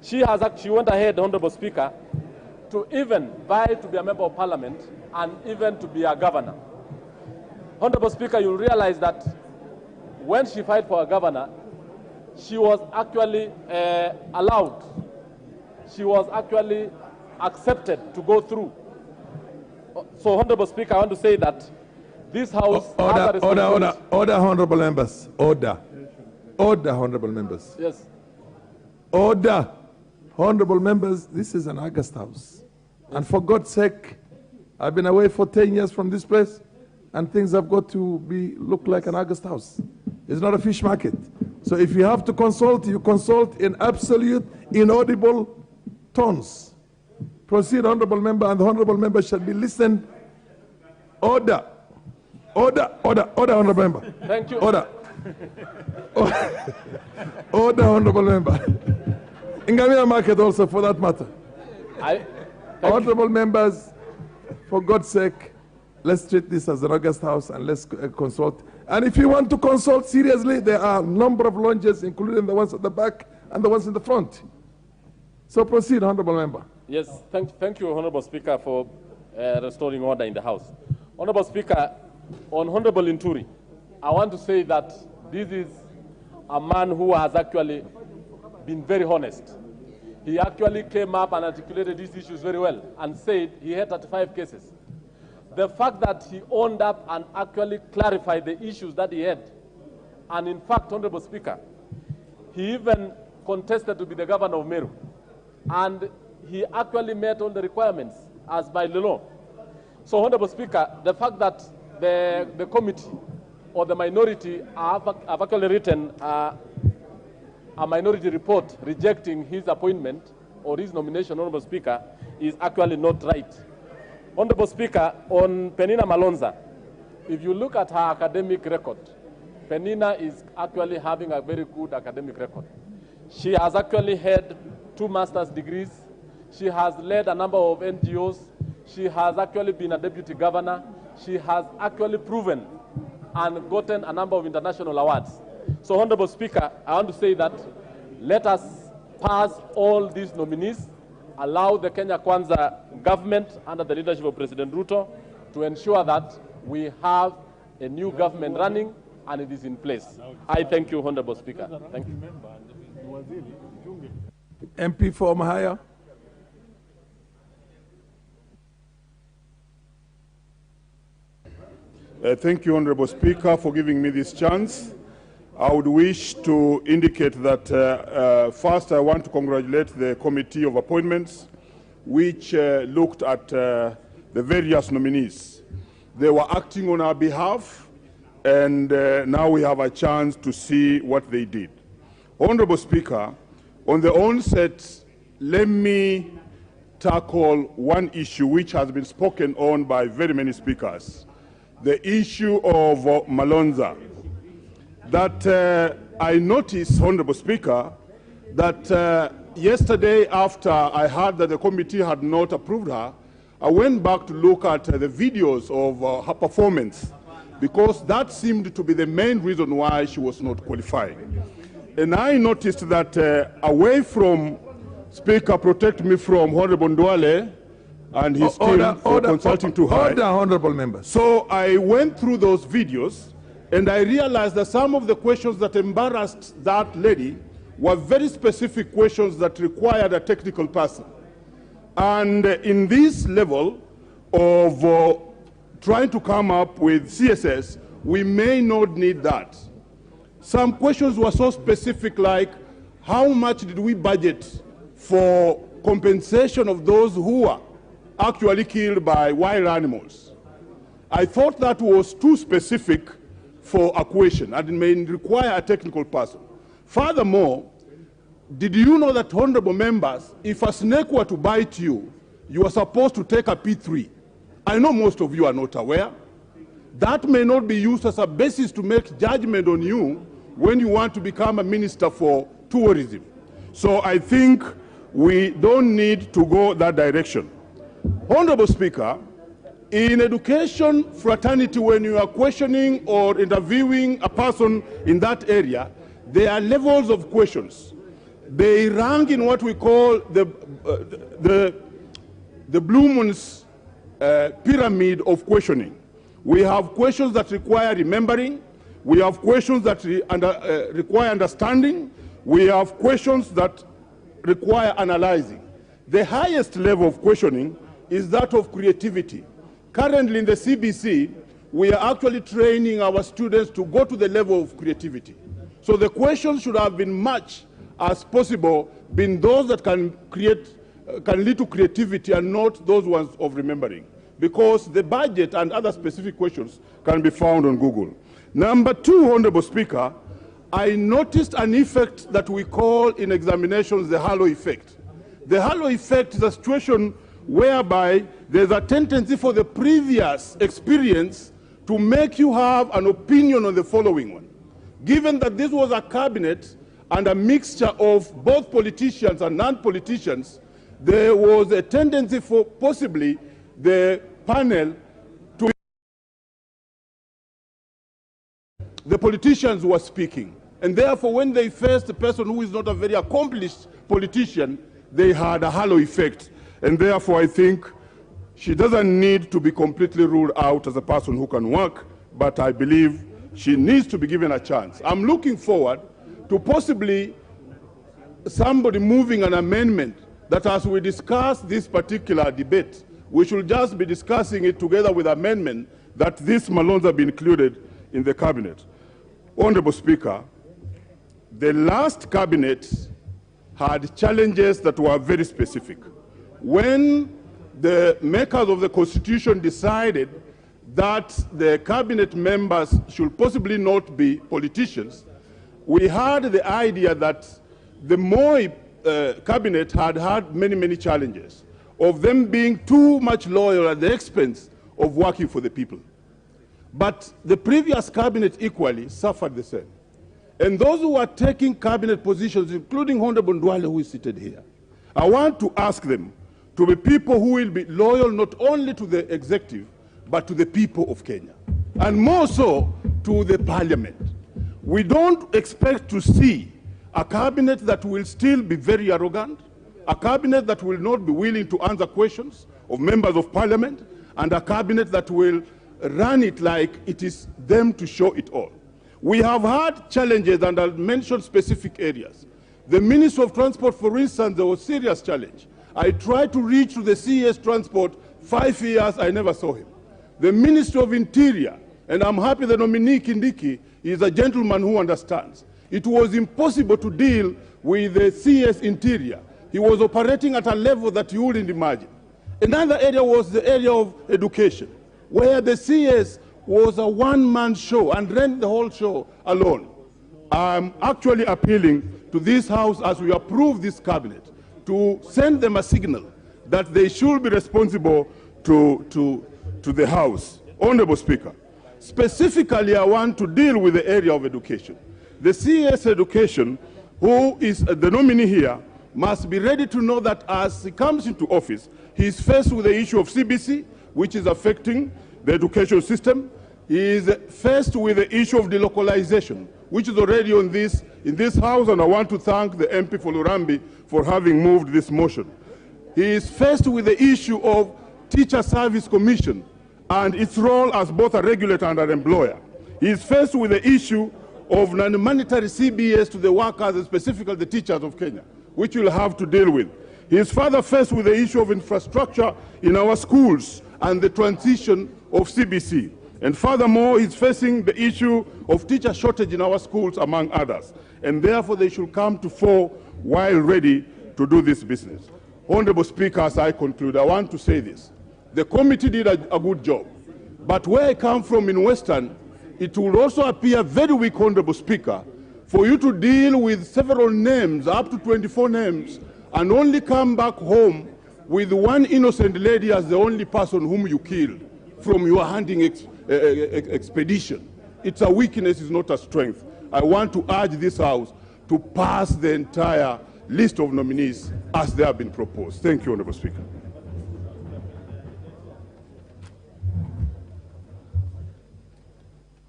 She went ahead, Honorable Speaker, to even vie to be a member of Parliament and even to be a governor. Honorable Speaker, you'll realize that when she fight for a governor, she was actually allowed. She was actually accepted to go through. So, Honorable Speaker, I want to say that this House has a responsibility. Order, honorable members. Order, honorable members. Yes. Order, honorable members. This is an August House. Yes. And for God's sake, I've been away for 10 years from this place, and things have got to look like an August House. It's not a fish market. So if you have to consult, you consult in absolute, inaudible tones. Proceed, honorable member, and the honorable member shall be listened. Order, honorable member. Thank you. Order. Order, honorable member. Ngamia market also, for that matter. Honorable members, for God's sake, let's treat this as an August House and let's consult. And if you want to consult seriously, there are a number of lounges, including the ones at the back and the ones in the front. So proceed, honorable member. Yes, thank you, Honorable Speaker, for restoring order in the House. Honorable Speaker, on Honorable Inturi, I want to say that this is a man who has actually been very honest. He actually came up and articulated these issues very well and said he had 35 cases. The fact that he owned up and actually clarified the issues that he had And in fact, Honorable Speaker, he even contested to be the governor of Meru. And he actually met all the requirements as by the law. So, Honorable Speaker, the fact that the committee or the minority have actually written a minority report rejecting his appointment or his nomination, Honorable Speaker, is actually not right. Honorable Speaker, on Penina Malonza, if you look at her academic record, Penina is actually having a very good academic record. She has actually had 2 master's degrees. She has led a number of NGOs. She has actually been a deputy governor. She has actually proven and gotten a number of international awards. So, Honorable Speaker, I want to say that let us pass all these nominees, allow the Kenya Kwanza government under the leadership of President Ruto to ensure that we have a new government running and it is in place. I thank you, Honorable Speaker. Thank you. MP for Mahaya. Thank you, Honorable Speaker, for giving me this chance. I would wish to indicate that first I want to congratulate the Committee of Appointments, which looked at the various nominees. They were acting on our behalf, and now we have a chance to see what they did. Honorable Speaker, on the onset, let me tackle one issue which has been spoken on by very many speakers, the issue of Malonza. That I noticed, Honorable Speaker, that yesterday after I heard that the committee had not approved her, I went back to look at the videos of her performance, because that seemed to be the main reason why she was not qualifying. And I noticed that away from Speaker, protect me from Honorable Ndwale and his team for consulting too high. Order, honorable members. So I went through those videos and I realized that some of the questions that embarrassed that lady were very specific questions that required a technical person. And in this level of trying to come up with CSS, we may not need that. Some questions were so specific, like how much did we budget for compensation of those who were actually killed by wild animals? I thought that was too specific for a question and it may require a technical person. Furthermore, did you know that, honorable members, if a snake were to bite you, you are supposed to take a P3? I know most of you are not aware. That may not be used as a basis to make judgment on you when you want to become a minister for tourism. So I think we don't need to go that direction. Honorable Speaker, in education fraternity, when you are questioning or interviewing a person in that area, there are levels of questions. They rank in what we call the Blumen's pyramid of questioning. We have questions that require remembering. We have questions that require understanding. We have questions that require analyzing. The highest level of questioning is that of creativity. Currently in the CBC, we are actually training our students to go to the level of creativity. So the questions should have been much as possible been those that can lead to creativity and not those ones of remembering, because the budget and other specific questions can be found on Google. Number two, Honorable Speaker, I noticed an effect that we call in examinations the halo effect. The halo effect is a situation whereby there's a tendency for the previous experience to make you have an opinion on the following one. Given that this was a cabinet and a mixture of both politicians and non-politicians, there was a tendency for possibly the panel to... The politicians were speaking. And therefore, when they faced a person who is not a very accomplished politician, they had a halo effect. And therefore, I think she doesn't need to be completely ruled out as a person who can work, but I believe she needs to be given a chance. I'm looking forward to possibly somebody moving an amendment that as we discuss this particular debate, we should just be discussing it together with amendment that this Malonza be included in the cabinet. Honorable Speaker, the last cabinet had challenges that were very specific. When the makers of the Constitution decided that the cabinet members should possibly not be politicians, we had the idea that the Moi cabinet had had many, many challenges of them being too much loyal at the expense of working for the people. But the previous cabinet equally suffered the same. And those who are taking cabinet positions, including Honorable Ndwale, who is seated here, I want to ask them to be people who will be loyal not only to the executive, but to the people of Kenya, and more so to the parliament. We don't expect to see a cabinet that will still be very arrogant, a cabinet that will not be willing to answer questions of members of parliament, and a cabinet that will run it like it is them to show it all. We have had challenges, and I'll mention specific areas. The Minister of Transport, for instance, there was serious challenge. I tried to reach to the CES Transport, 5 years, I never saw him. The Minister of Interior, and I'm happy the nominee Kindiki is a gentleman who understands. It was impossible to deal with the CS Interior. He was operating at a level that you wouldn't imagine. Another area was the area of education, where the CS was a one-man show and ran the whole show alone. I'm actually appealing to this House as we approve this cabinet to send them a signal that they should be responsible to the House. Honorable Speaker, specifically I want to deal with the area of education. The CS Education, who is the nominee here, must be ready to know that as he comes into office, he is faced with the issue of CBC, which is affecting the education system. He is faced with the issue of delocalization, which is already on in this House, and I want to thank the MP for Lurambi for having moved this motion. He is faced with the issue of Teacher Service Commission and its role as both a regulator and an employer. He is faced with the issue of non-monetary CBS to the workers, and specifically the teachers of Kenya, which we'll have to deal with. He is further faced with the issue of infrastructure in our schools and the transition of CBC. And furthermore, he's facing the issue of teacher shortage in our schools, among others. And therefore, they should come to fore while ready to do this business. Honorable Speaker, as I conclude, I want to say this. The committee did a good job. But where I come from in Western, it will also appear very weak, Honorable Speaker, for you to deal with several names, up to 24 names, and only come back home with one innocent lady as the only person whom you killed from your hunting expedition. It's a weakness, it's not a strength. I want to urge this House to pass the entire list of nominees as they have been proposed. Thank you, Honorable Speaker.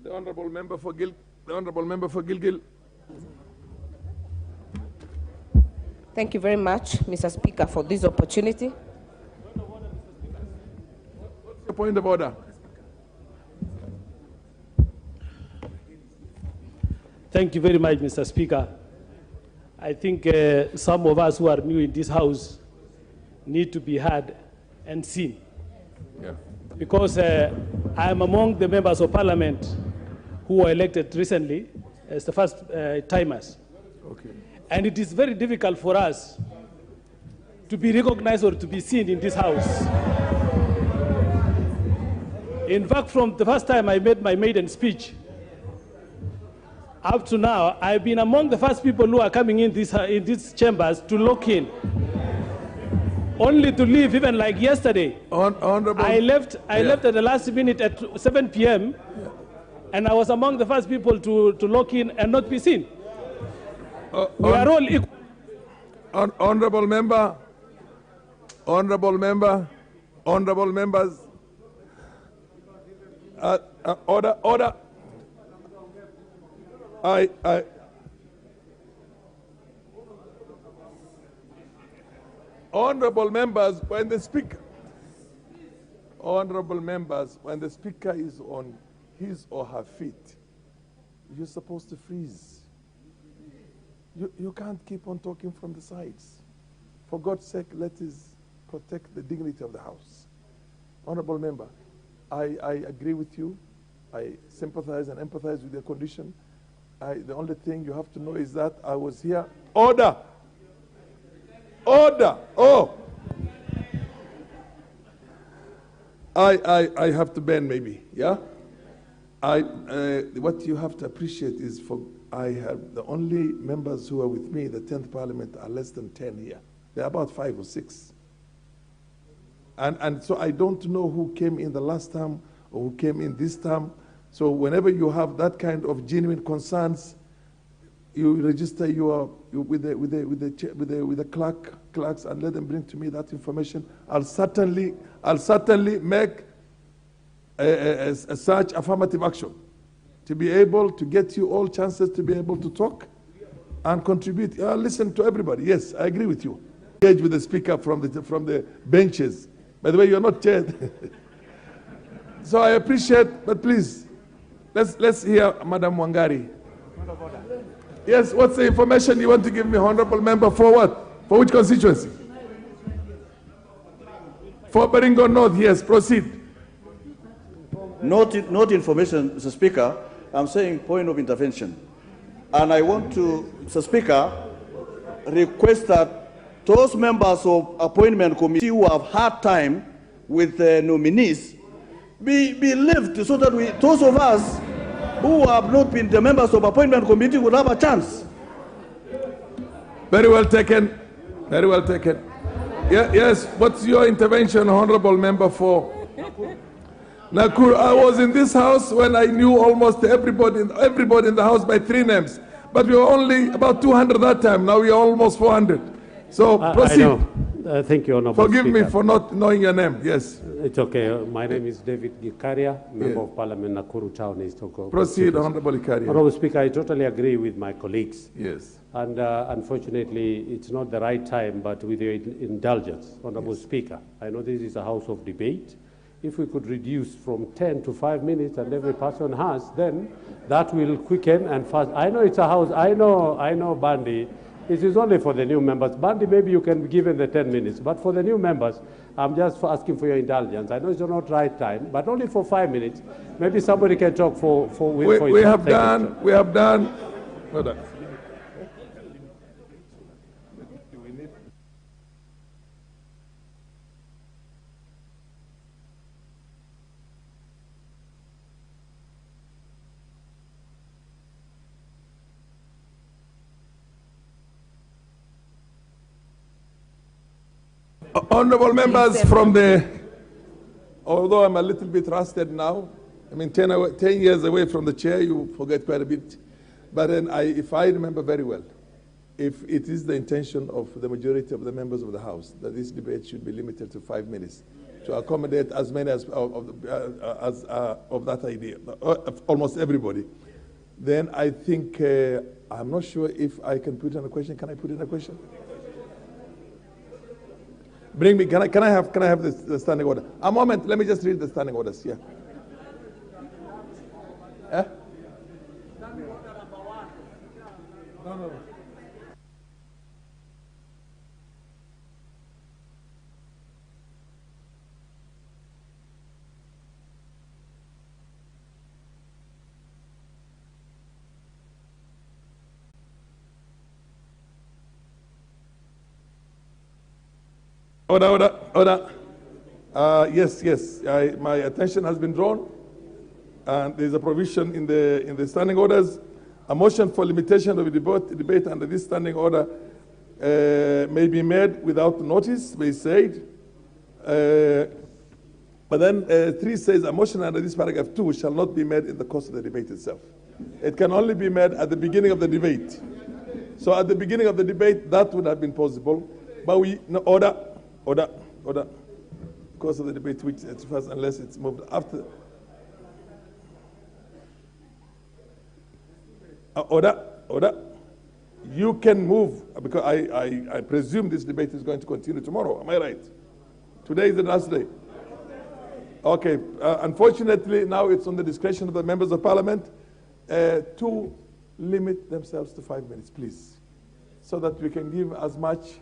The Honorable Member for Gilgil. Thank you very much, Mr. Speaker, for this opportunity. What's your point of order? Thank you very much, Mr. Speaker. I think some of us who are new in this House need to be heard and seen. Yeah. Because I am among the members of Parliament who were elected recently as the first timers. Okay. And it is very difficult for us to be recognized or to be seen in this House. In fact, from the first time I made my maiden speech, up to now, I've been among the first people who are coming in these chambers to lock in, only to leave even like yesterday. Honorable, I left at the last minute at 7 p.m., and I was among the first people to lock in and not be seen. We are all equal. Honorable Member, Honorable Members, order. Honorable members, when the speaker is on his or her feet, you're supposed to freeze. You can't keep on talking from the sides. For God's sake, let us protect the dignity of the House. Honorable member, I agree with you. I sympathize and empathize with your condition. The only thing you have to know is that I was here. Order! Order! Oh! I have to bend maybe, yeah? What you have to appreciate is I have the only members who are with me, the 10th Parliament, are less than 10 here. They're about 5 or 6. And so I don't know who came in the last term or who came in this term. So whenever you have that kind of genuine concerns, you register with the clerks and let them bring to me that information. I'll certainly make a such affirmative action to be able to get you all chances to be able to talk and contribute. Listen to everybody. Yes, I agree with you. Engage with the speaker from the benches. By the way, you're not chaired. So I appreciate, but please, let's hear Madam Wangari. Yes, what's the information you want to give me, honorable member, for what? For which constituency? For Baringo North, yes, proceed. Not information, Mr. Speaker. I'm saying point of intervention. And I want to, Mr. Speaker, request that those members of appointment committee who have had time with the nominees be left so that those of us who have not been the members of appointment committee would have a chance. Very well taken. Very well taken. Yes, what's your intervention, honorable member, for Nakuru? I was in this house when I knew almost everybody in the house by 3 names. But we were only about 200 that time. Now we are almost 400. So proceed. I know. Thank you, Honorable Forgive Speaker. me for not knowing your name. Yes. It's okay. My name is David Gikaria, Member of Parliament, Nakuru Town, East Togo. Proceed, Honorable Gikaria. Honorable Speaker, I totally agree with my colleagues. Yes. And unfortunately, it's not the right time, but with your indulgence, Honorable Speaker, I know this is a house of debate. If we could reduce from 10 to 5 minutes and every person has, then that will quicken and fast. I know it's a house. I know, Bandi. It is only for the new members. Bandi, maybe you can be given the 10 minutes. But for the new members, I'm just asking for your indulgence. I know it's not right time, but only for 5 minutes. Maybe somebody can talk for we have done. Hold on. Honorable members from although I'm a little bit rusted now, I mean 10 years away from the chair, you forget quite a bit. But then if I remember very well, if it is the intention of the majority of the members of the House that this debate should be limited to 5 minutes to accommodate as many as of that idea, almost everybody, then I think, I'm not sure if I can put in a question. Can I put in a question? Bring me, can I have the standing order? A moment, let me just read the standing orders here. Eh? No. Order. Yes. My attention has been drawn, and there's a provision in the standing orders. A motion for limitation of the debate under this standing order may be made without notice, they said. But then 3 says a motion under this paragraph 2 shall not be made in the course of the debate itself. It can only be made at the beginning of the debate. So at the beginning of the debate, that would have been possible. But order. Course of the debate, which it's first, unless it's moved after. Order. You can move, because I presume this debate is going to continue tomorrow. Am I right? Today is the last day. Okay. Unfortunately, now it's on the discretion of the members of Parliament to limit themselves to 5 minutes, please, so that we can give as much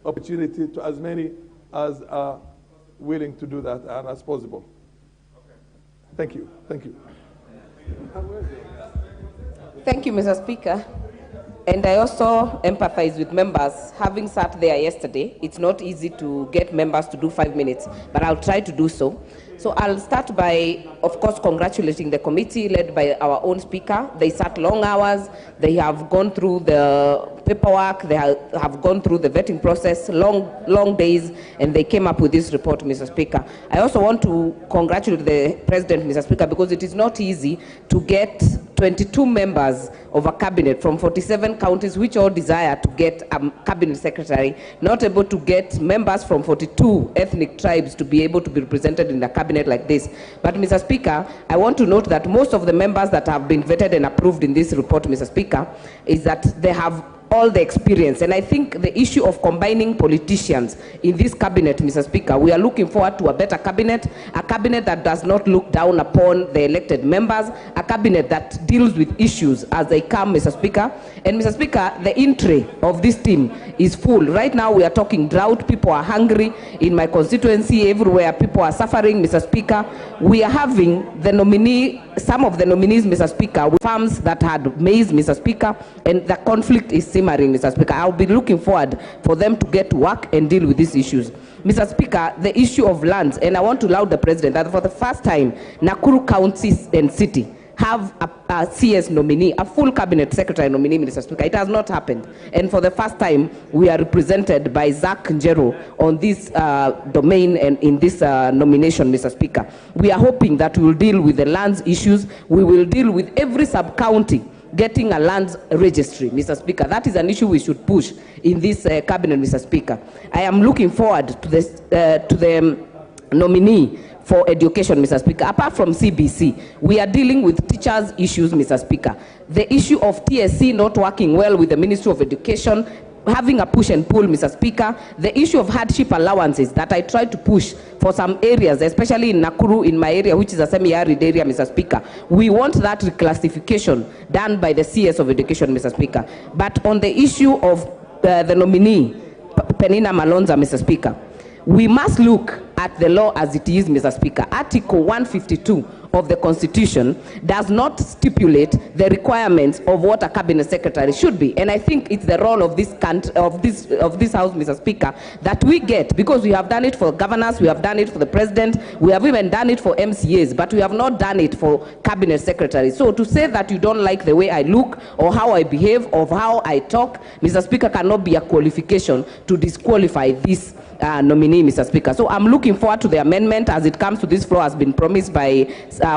opportunity to as many as are willing to do that and as possible. Okay. Thank you. Thank you, Mr. Speaker. And I also empathize with members. Having sat there yesterday, it's not easy to get members to do 5 minutes, but I'll try to do so. So I'll start by, of course, congratulating the committee led by our own speaker. They sat long hours. They have gone through the paperwork. They have gone through the vetting process, long days, and they came up with this report, Mr. Speaker. I also want to congratulate the President, Mr. Speaker, because it is not easy to get 22 members of a cabinet from 47 counties which all desire to get a cabinet secretary, not able to get members from 42 ethnic tribes to be able to be represented in the cabinet like this. But Mr. Speaker, I want to note that most of the members that have been vetted and approved in this report, Mr. Speaker, is that they have all the experience. And I think the issue of combining politicians in this cabinet, Mr. Speaker, we are looking forward to a better cabinet, a cabinet that does not look down upon the elected members, a cabinet that deals with issues as they come, Mr. Speaker. And Mr. Speaker, the entry of this team is full. Right now we are talking drought, people are hungry. In my constituency, everywhere people are suffering, Mr. Speaker. We are having the nominee, some of the nominees, Mr. Speaker, with farms that had maize, Mr. Speaker, and the conflict is simmering, Mr. Speaker. I'll be looking forward for them to get to work and deal with these issues. Mr. Speaker, the issue of lands, and I want to laud the President that for the first time, Nakuru County and City have a CS nominee, a full cabinet secretary nominee, Mr. Speaker. It has not happened. And for the first time, we are represented by Zach Njero on this domain and in this nomination, Mr. Speaker. We are hoping that we will deal with the lands issues. We will deal with every sub-county getting a lands registry, Mr. Speaker. That is an issue we should push in this cabinet, Mr. Speaker. I am looking forward to the nominee for education, Mr. Speaker. Apart from CBC, we are dealing with teachers' issues, Mr. Speaker. The issue of TSC not working well with the Ministry of Education, having a push and pull, Mr. Speaker. The issue of hardship allowances that I tried to push for some areas, especially in Nakuru, in my area, which is a semi-arid area, Mr. Speaker. We want that reclassification done by the CS of Education, Mr. Speaker. But on the issue of the nominee, Penina Malonza, Mr. Speaker, we must look at the law as it is, Mr. Speaker. Article 152 of the Constitution does not stipulate the requirements of what a cabinet secretary should be. And I think it's the role of this House, Mr. Speaker, that we get, because we have done it for governors, we have done it for the president, we have even done it for MCAs, but we have not done it for cabinet secretaries. So to say that you don't like the way I look or how I behave or how I talk, Mr. Speaker, cannot be a qualification to disqualify this nominee, Mr. Speaker. So I'm looking forward to the amendment as it comes to this floor, has been promised by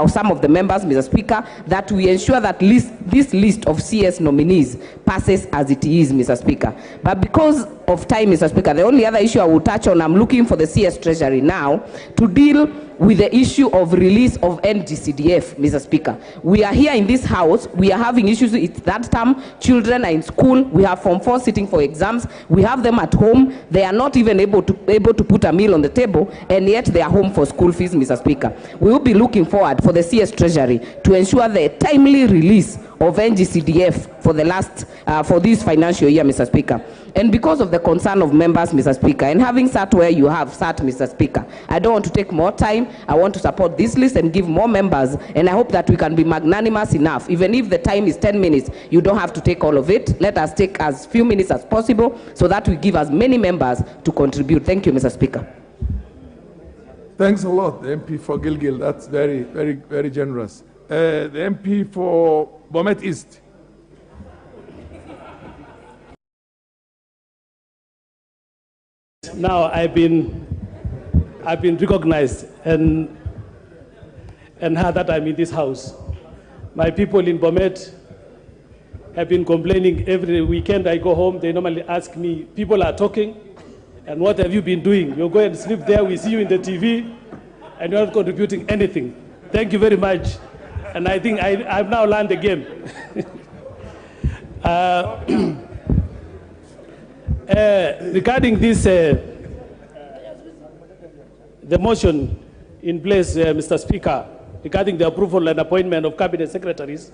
some of the members, Mr. Speaker, that we ensure that this list of CS nominees passes as it is, Mr. Speaker. But because of time, Mr. Speaker, the only other issue I will touch on, I'm looking for the CS Treasury now to deal with the issue of release of NGCDF, Mr. Speaker. We are here in this house, we are having issues. It's that term, children are in school, we have Form 4 sitting for exams, we have them at home, they are not even able to put a meal on the table, and yet they are home for school fees, Mr. Speaker. We will be looking forward for the CS Treasury to ensure the timely release of NGCDF for the last, for this financial year, Mr. Speaker. And because of the concern of members, Mr. Speaker, and having sat where you have sat, Mr. Speaker, I don't want to take more time. I want to support this list and give more members, and I hope that we can be magnanimous enough. Even if the time is 10 minutes, you don't have to take all of it. Let us take as few minutes as possible so that we give as many members to contribute. Thank you, Mr. Speaker. Thanks a lot, the MP for Gilgil. That's very, very, very generous. The MP for Bomet East. Now I've been recognized and heard that I'm in this house. My people in Bomet have been complaining every weekend I go home. They normally ask me, people are talking, and what have you been doing? You go and sleep there, we see you in the TV, and you're not contributing anything. Thank you very much. And I think I've now learned the game. Regarding this, the motion in place, Mr. Speaker, regarding the approval and appointment of cabinet secretaries,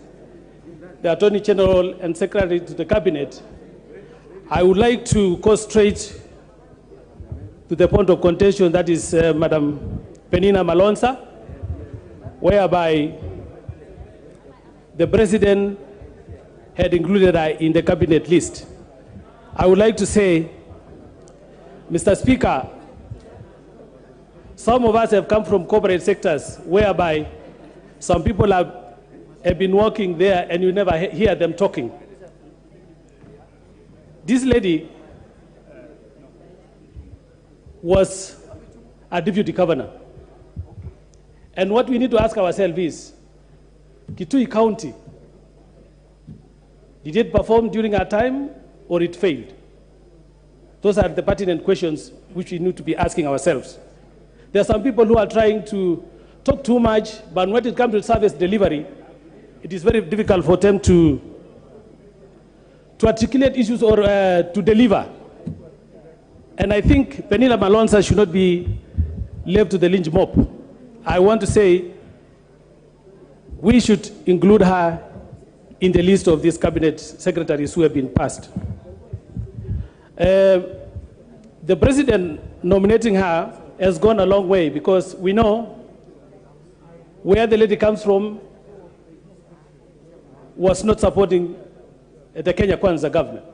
the Attorney General and Secretary to the Cabinet, I would like to go straight to the point of contention, that is Madam Penina Malonza, whereby the President had included her in the cabinet list. I would like to say, Mr. Speaker, some of us have come from corporate sectors whereby some people have been working there and you never hear them talking. This lady was a deputy governor. And what we need to ask ourselves is, Kitui County, did it perform during our time or it failed? Those are the pertinent questions which we need to be asking ourselves. There are some people who are trying to talk too much, but when it comes to service delivery, it is very difficult for them to articulate issues or to deliver. And I think Penina Malonza should not be left to the lynch mob. I want to say we should include her in the list of these cabinet secretaries who have been passed. The president nominating her has gone a long way because we know where the lady comes from was not supporting the Kenya Kwanza government.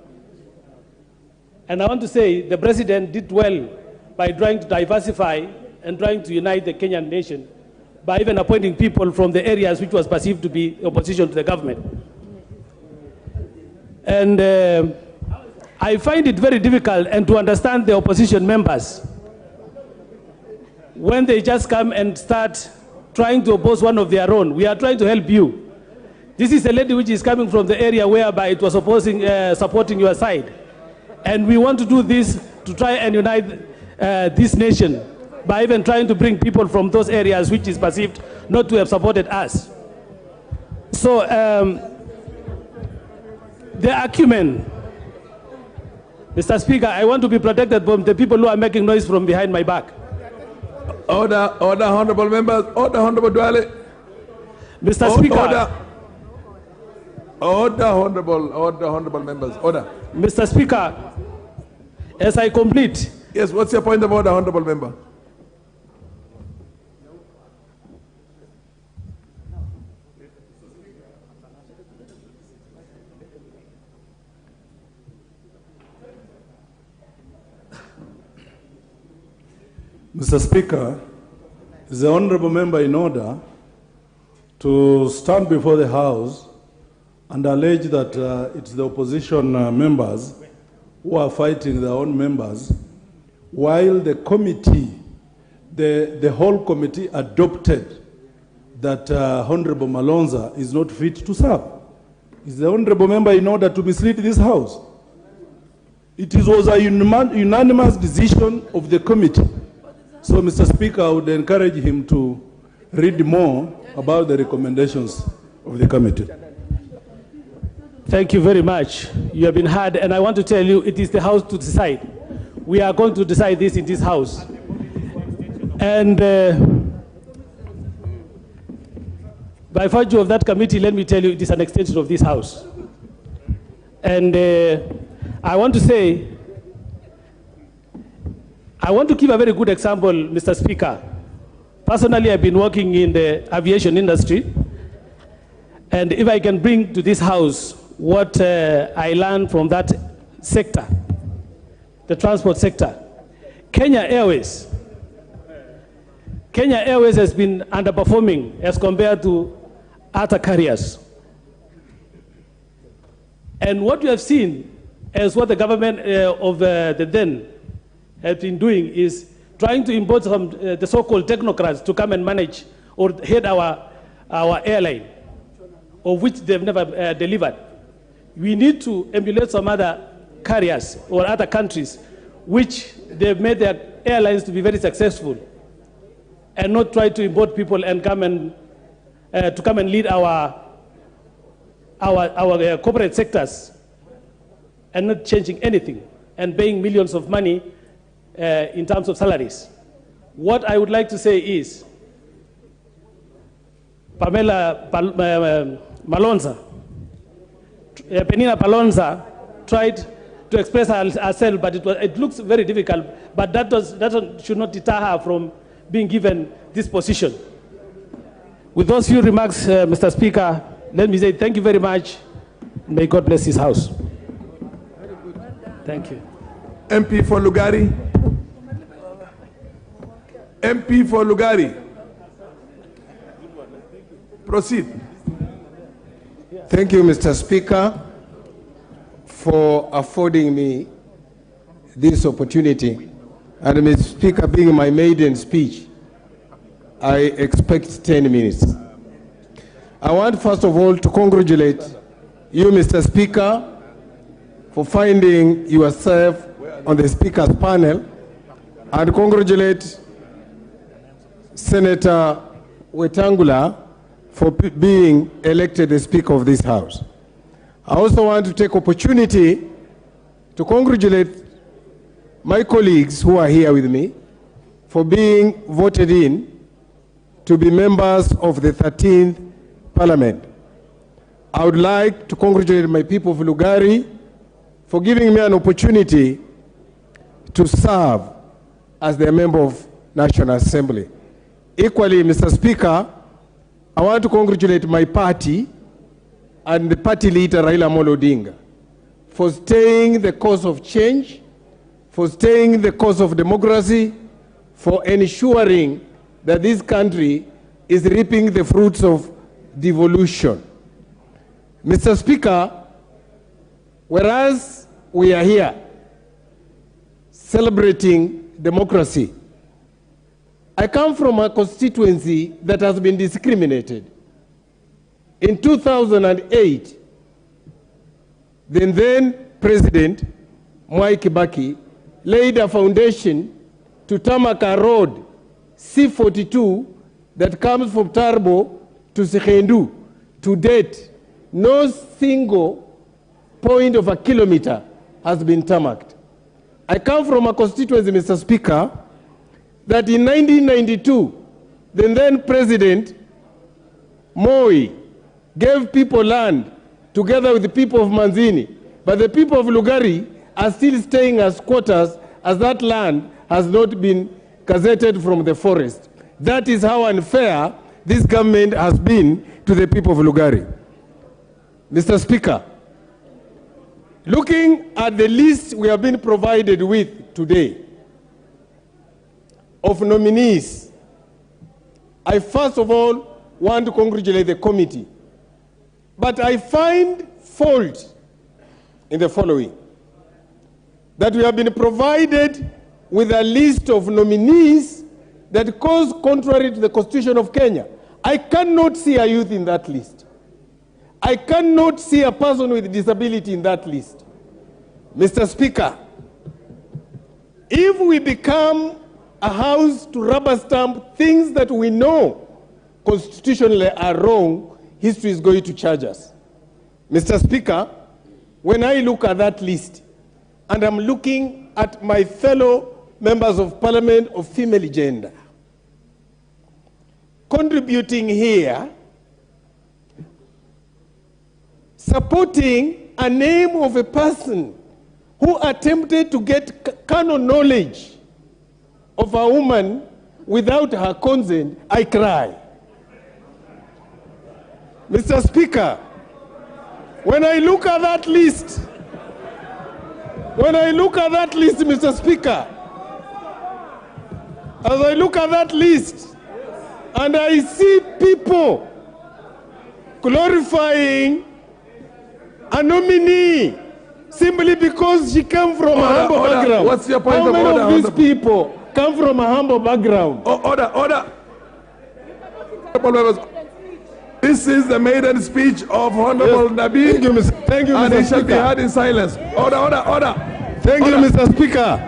And I want to say the president did well by trying to diversify and trying to unite the Kenyan nation by even appointing people from the areas which was perceived to be opposition to the government. And I find it very difficult and to understand the opposition members when they just come and start trying to oppose one of their own. We are trying to help you. This is a lady which is coming from the area whereby it was supporting your side. And we want to do this to try and unite this nation by even trying to bring people from those areas which is perceived not to have supported us. So the acumen, Mr. Speaker, I want to be protected from the people who are making noise from behind my back. Order, honorable members, order, honorable Dwale. Mr. Speaker. Order, honorable members, order. Mr. Speaker, as I complete. Yes, what's your point of order, honorable member? Mr. Speaker, is the honorable member in order to stand before the House and allege that it's the opposition members who are fighting their own members, while the committee, the whole committee adopted that Honorable Malonza is not fit to serve. Is the honorable member in order to mislead this House? It was a unanimous decision of the committee. So, Mr. Speaker, I would encourage him to read more about the recommendations of the committee. Thank you very much. You have been heard, and I want to tell you, it is the House to decide. We are going to decide this in this House. And by virtue of that committee, let me tell you, it is an extension of this House. And I want to say, I want to give a very good example, Mr. Speaker. Personally, I've been working in the aviation industry. And if I can bring to this House what I learned from that sector, the transport sector, Kenya Airways has been underperforming as compared to other carriers. And what we have seen as what the government of the then has been doing is trying to import some the so-called technocrats to come and manage or head our airline, of which they've never delivered. We need to emulate some other carriers or other countries which they've made their airlines to be very successful, and not try to import people and come and lead our corporate sectors and not changing anything and paying millions of money in terms of salaries. What I would like to say is, Penina Malonza tried to express herself, but it looks very difficult. But that should not deter her from being given this position. With those few remarks, Mr. Speaker, let me say thank you very much. May God bless his house. Thank you. MP for Lugari. MP for Lugari. Proceed. Thank you, Mr. Speaker, for affording me this opportunity. And Mr. Speaker, being my maiden speech, I expect 10 minutes. I want, first of all, to congratulate you, Mr. Speaker, for finding yourself on the Speaker's panel, and congratulate Senator Wetangula for being elected the Speaker of this House. I also want to take opportunity to congratulate my colleagues who are here with me for being voted in to be members of the 13th Parliament. I would like to congratulate my people of Lugari for giving me an opportunity to serve as their member of National Assembly. Equally, Mr. Speaker, I want to congratulate my party and the party leader, Raila Amolo Odinga, for staying the course of change, for staying the course of democracy, for ensuring that this country is reaping the fruits of devolution. Mr. Speaker, whereas we are here celebrating democracy, I come from a constituency that has been discriminated. In 2008, the then President, Mwai Kibaki, laid a foundation to tarmac a road, C42, that comes from Tarbo to Sekhendu. To date, no single point of a kilometer has been tarmacked. I come from a constituency, Mr. Speaker, that in 1992, the then President, Moi, gave people land together with the people of Manzini, but the people of Lugari are still staying as squatters as that land has not been gazetted from the forest. That is how unfair this government has been to the people of Lugari. Mr. Speaker, looking at the list we have been provided with today of nominees, I first of all want to congratulate the committee. But I find fault in the following: that we have been provided with a list of nominees that goes contrary to the Constitution of Kenya. I cannot see a youth in that list. I cannot see a person with disability in that list. Mr. Speaker, if we become a house to rubber stamp things that we know constitutionally are wrong, history is going to charge us. Mr. Speaker, when I look at that list, and I'm looking at my fellow members of parliament of female gender, contributing here, supporting a name of a person who attempted to get carnal knowledge of a woman without her consent, I cry. Mr. Speaker, when I look at that list, Mr. Speaker, as I look at that list and I see people glorifying a nominee simply because she came from a humble background. What's your point of order? How many of these people come from a humble background? Order. This is the maiden speech of Honorable Nabi. Thank you, Mr. Thank you, and Mr. it shall be Speaker. heard in silence. Order. Thank you, Mr. Speaker.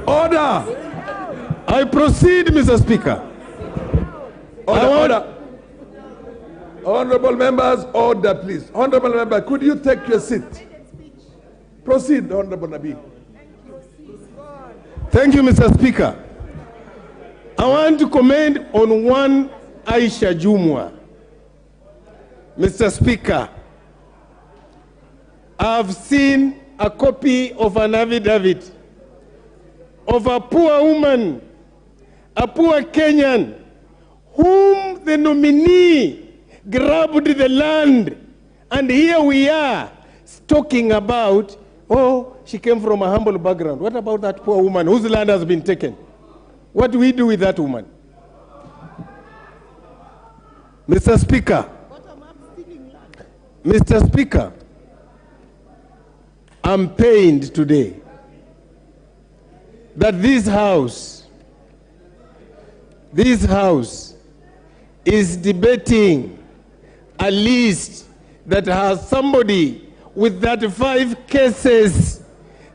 Order. I proceed, Mr. Speaker. Order. Honorable members, order, please. Honorable member, could you take your seat? Proceed, Honorable Nabi. Thank you, Mr. Speaker. I want to comment on one Aisha Jumwa. Mr. Speaker, I've seen a copy of an affidavit of a poor woman, a poor Kenyan, whom the nominee grabbed the land, and here we are talking about, oh, she came from a humble background. What about that poor woman whose land has been taken? What do we do with that woman? Mr. Speaker, Mr. Speaker, I'm pained today that this house is debating a list that has somebody with 35 cases.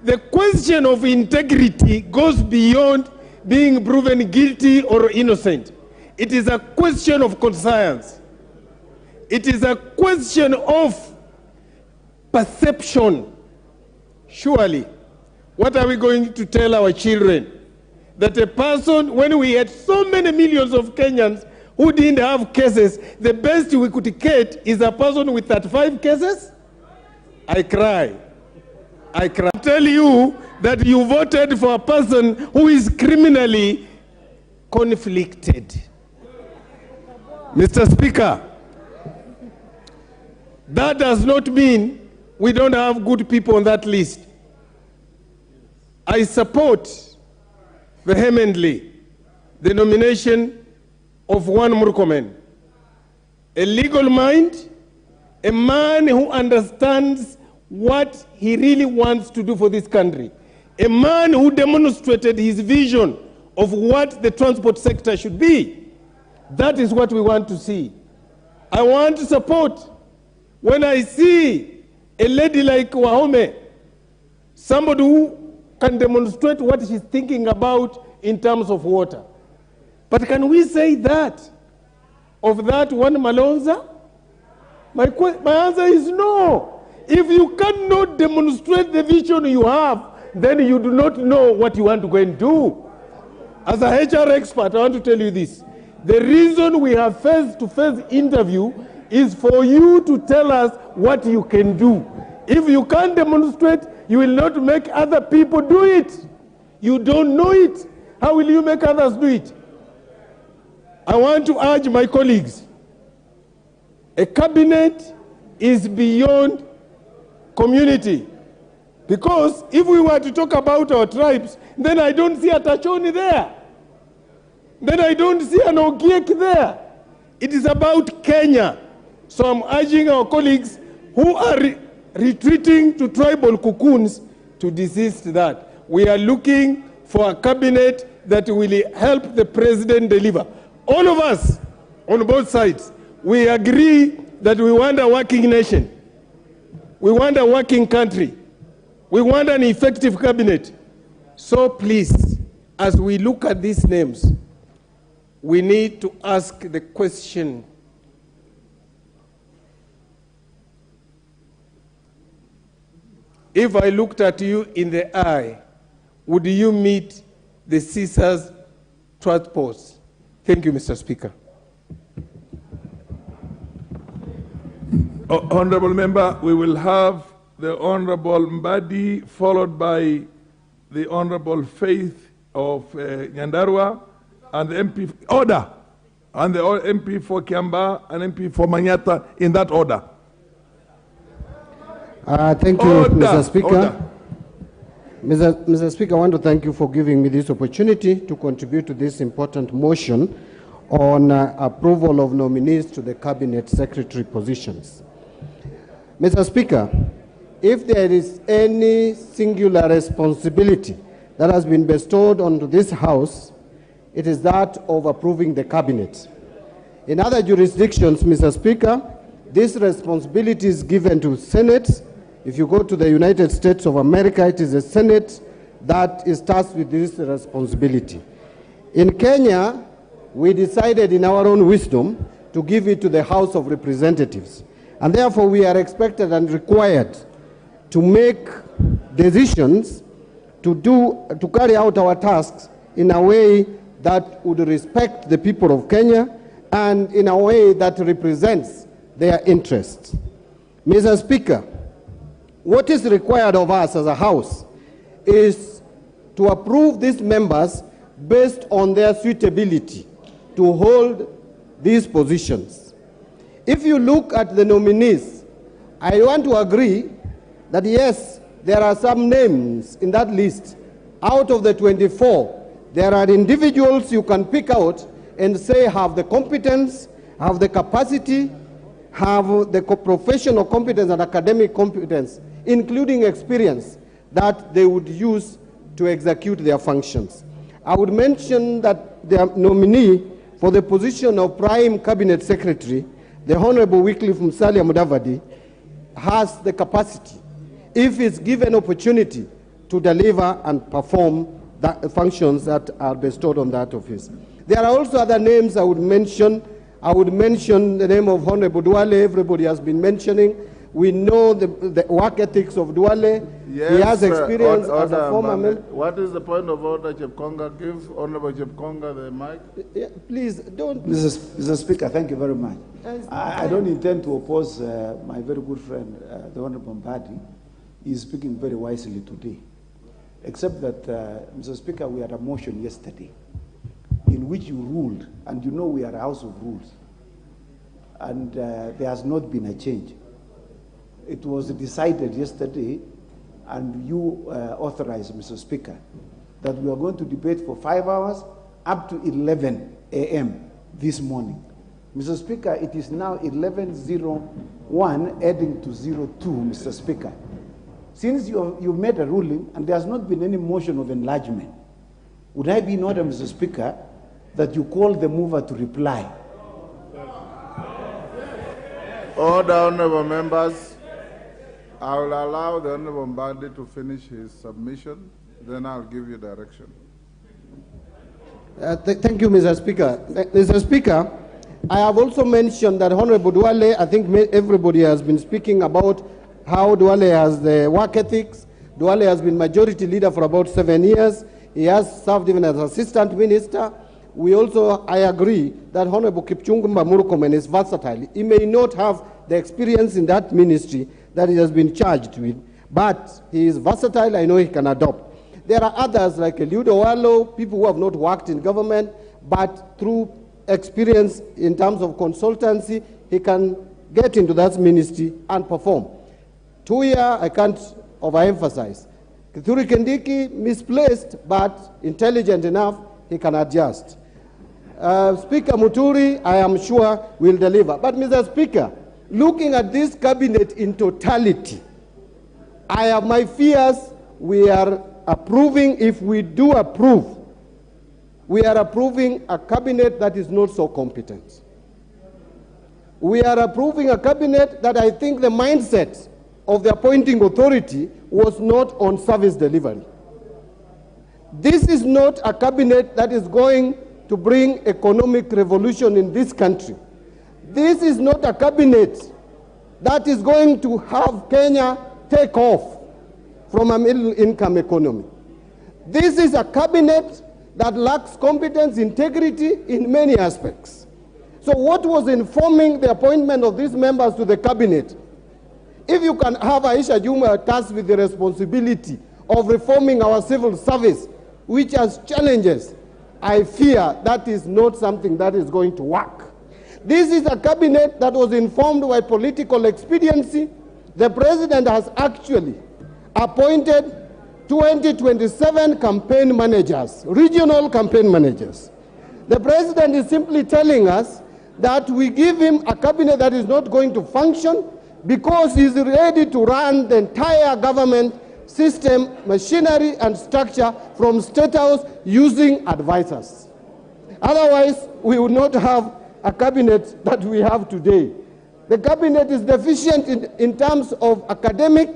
The question of integrity goes beyond being proven guilty or innocent. It is a question of conscience. It is a question of perception. Surely, what are we going to tell our children? That a person, when we had so many millions of Kenyans who didn't have cases, the best we could get is a person with 35 cases? I cry. I cry. I tell you that you voted for a person who is criminally conflicted. Mr. Speaker, that does not mean we don't have good people on that list. I support vehemently the nomination of one Murkomen, a legal mind, a man who understands what he really wants to do for this country, a man who demonstrated his vision of what the transport sector should be. That is what we want to see. I want to support when I see a lady like Wahome, somebody who can demonstrate what she's thinking about in terms of water. But can we say that of that one Malonza? My answer is no. If you cannot demonstrate the vision you have, then you do not know what you want to go and do. As a HR expert, I want to tell you this. The reason we have face-to-face interview is for you to tell us what you can do. If you can't demonstrate, you will not make other people do it. You don't know it. How will you make others do it? I want to urge my colleagues, a cabinet is beyond community. Because if we were to talk about our tribes, then I don't see a Tachoni there. Then I don't see an Ogiek there. It is about Kenya. So I'm urging our colleagues who are retreating to tribal cocoons to desist that. We are looking for a cabinet that will help the president deliver. All of us, on both sides, we agree that we want a working nation. We want a working country. We want an effective cabinet. So please, as we look at these names, we need to ask the question, if I looked at you in the eye, would you meet the Caesar's transports? Thank you, Mr. Speaker. Honorable Member, we will have the Honorable Mbadi, followed by the Honorable Faith of Nyandarua, and the MP order, and the MP for Kiamba and MP for Manyata, in that order. Thank you, Mr. Speaker. Mr. Speaker, I want to thank you for giving me this opportunity to contribute to this important motion on approval of nominees to the Cabinet Secretary positions. Mr. Speaker, if there is any singular responsibility that has been bestowed onto this House, it is that of approving the Cabinet. In other jurisdictions, Mr. Speaker, this responsibility is given to Senate. If you go to the United States of America, it is the Senate that is tasked with this responsibility. In Kenya, we decided in our own wisdom to give it to the House of Representatives. And therefore, we are expected and required to make decisions to carry out our tasks in a way that would respect the people of Kenya and in a way that represents their interests. Mr. Speaker, what is required of us as a House is to approve these members based on their suitability to hold these positions. If you look at the nominees, I want to agree that yes, there are some names in that list. Out of the 24, there are individuals you can pick out and say have the competence, have the capacity, have the professional competence and academic competence, including experience, that they would use to execute their functions. I would mention that the nominee for the position of Prime Cabinet Secretary, the Honorable Wycliffe Musalia Mudavadi, has the capacity, if it's given opportunity, to deliver and perform the functions that are bestowed on that office. There are also other names I would mention. I would mention the name of Honorable Duale, everybody has been mentioning. We know the work ethics of Duale. Yes, he has experience as a former member. What is the point of order, Chepkonga? Give Honorable Chepkonga the mic. Yeah, please, don't. Mr. Speaker, thank you very much. I don't intend to oppose my very good friend, the Honorable Mbadi. He is speaking very wisely today. Except that, Mr. Speaker, we had a motion yesterday in which you ruled, and you know we are a house of rules, and there has not been a change. It was decided yesterday, and you authorized, Mr. Speaker, that we are going to debate for 5 hours up to 11 a.m. this morning. Mr. Speaker, it is now 11:01 adding to 02, Mr. Speaker. Since you've made a ruling and there has not been any motion of enlargement, would I be in order, Mr. Speaker, that you call the mover to reply? Order, honorable members. I will allow the Honorable Mbadi to finish his submission, then I'll give you direction. Thank you, Mr. Speaker. Mr. Speaker, I have also mentioned that Honorable Duale, I think everybody has been speaking about how Duale has the work ethics. Duale has been majority leader for about 7 years. He has served even as assistant minister. We also, I agree that Honorable Kipchumba Murkomen is versatile. He may not have the experience in that ministry that he has been charged with, but he is versatile. I know he can adopt. There are others like Eliudo Wallo, people who have not worked in government, but through experience in terms of consultancy, he can get into that ministry and perform. Tuya, I can't overemphasize. Kithure Kindiki, misplaced, but intelligent enough, he can adjust. Speaker Muturi, I am sure, will deliver. But Mr. Speaker, looking at this cabinet in totality, I have my fears. We are approving, if we do approve, we are approving a cabinet that is not so competent. We are approving a cabinet that I think the mindset of the appointing authority was not on service delivery. This is not a cabinet that is going to bring economic revolution in this country. This is not a cabinet that is going to have Kenya take off from a middle-income economy. This is a cabinet that lacks competence, integrity in many aspects. So what was informing the appointment of these members to the cabinet? If you can have Aisha Juma tasked with the responsibility of reforming our civil service, which has challenges, I fear that is not something that is going to work. This is a cabinet that was informed by political expediency. The president has actually appointed 2027 campaign managers, regional campaign managers. The president is simply telling us that we give him a cabinet that is not going to function because he's ready to run the entire government system, machinery, and structure from State House using advisors. Otherwise, we would not have a cabinet that we have today. The cabinet is deficient in terms of academic,